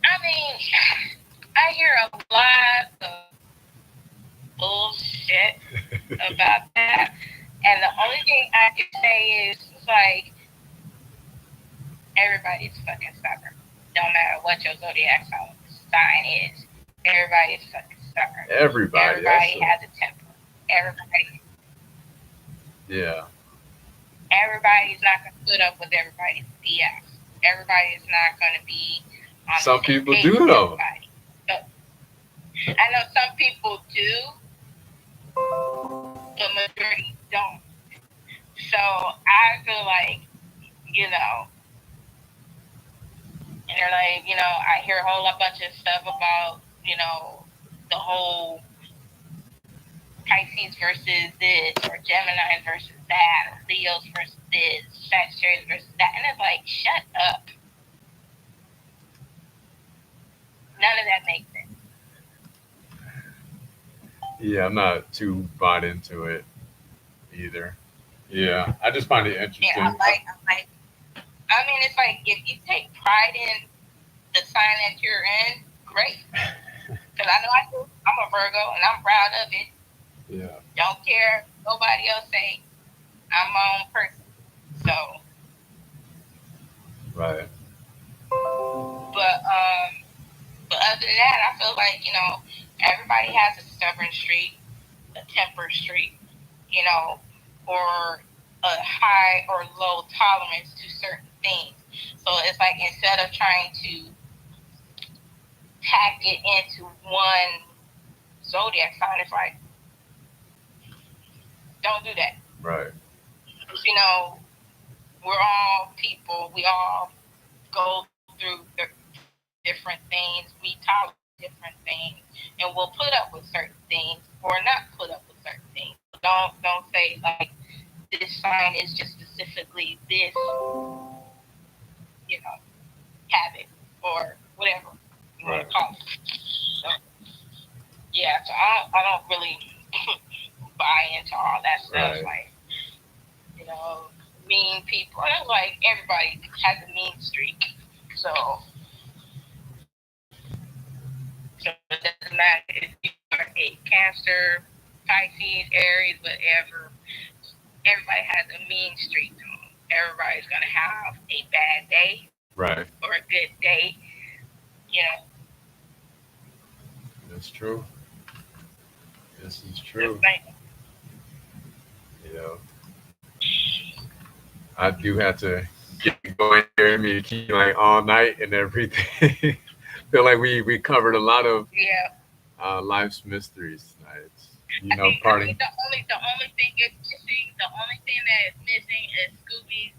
I mean, I hear a lot of bullshit about that. And the only thing I can say is like everybody's fucking stubborn. Don't matter what your zodiac sign is. Everybody's fucking stubborn. Everybody has a temper. Everybody. Yeah. Everybody's not gonna put up with everybody's BS. Everybody is not gonna be on Some the same people page do with though. everybody. So, I know some people do, but majority don't. So I feel like, you know, and they're like, you know, I hear a whole bunch of stuff about, you know, the whole Pisces versus this, or Gemini versus that, or Leos versus this, Sagittarius versus that, and it's like, shut up. None of that makes sense. Yeah, I'm not too bought into it either. Yeah, I just find it interesting. Yeah, I mean, it's like if you take pride in the sign that you're in, great. Because I know I do. I'm a Virgo, and I'm proud of it. Yeah. Don't care nobody else say. I'm my own person. So. Right. But other than that, I feel like, you know, everybody has a stubborn streak, a temper streak, you know, or a high or low tolerance to certain things. So it's like instead of trying to tack it into one zodiac sign, it's like, don't do that. Right. You know, we're all people. We all go through different things. We tolerate different things, and we'll put up with certain things or not put up with certain things. Don't say like this sign is just specifically this, you know, habit or whatever you want to call it. So yeah, so I don't really buy into all that stuff. Right. Like, you know, mean people. And like everybody has a mean streak, so it doesn't matter if you are a Cancer, Pisces, Aries, whatever. Everybody has a mean streak. Everybody's gonna have a bad day, Right. or a good day. You know. That's true. This is true. You know, I do have to get going here. Me keep like all night and everything. Feel like we covered a lot of life's mysteries tonight. You know, parting. The only thing is missing. The only thing that is missing is Scooby's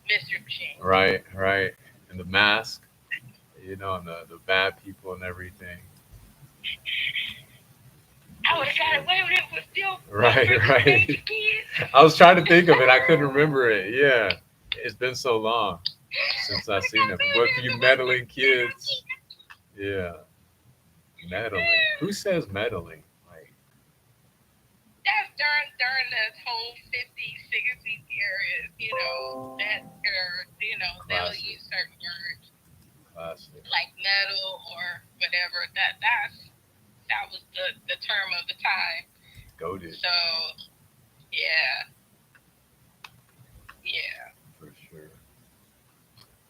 Mystery Machine. Right. And the mask. and the bad people and everything. I would have got away with it, but still Right, right. kids. I was trying to think of it. I couldn't remember it. Yeah, it's been so long since I've seen it. But for you meddling kids, yeah, meddling. Who says meddling? Like That's during the whole 50s, 60s era, that era, they'll classic, use certain words classic, like metal or whatever. That was the term of the time. goaded So yeah, yeah. for sure.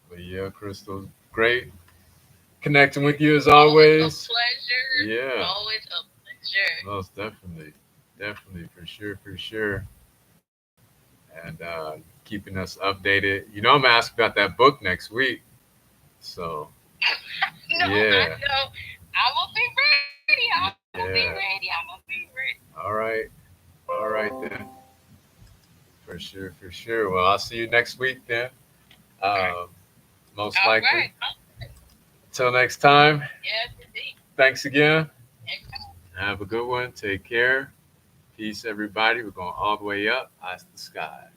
But yeah, Crystal, great connecting with you as Always a always. pleasure. Yeah, Always a pleasure. most definitely, definitely for sure, for sure. And keeping us updated. I'm gonna ask about that book next week. So No, I yeah, know. I will be ready. I will be ready. I yeah. will be ready. All right, all right then. For sure, for sure. Well, I'll see you next week then. Um, most All likely. right. Till next time. Yes, indeed. Thanks again. Next time. Have a good one. Take care. Peace, everybody. We're going all the way up. Eyes to the sky.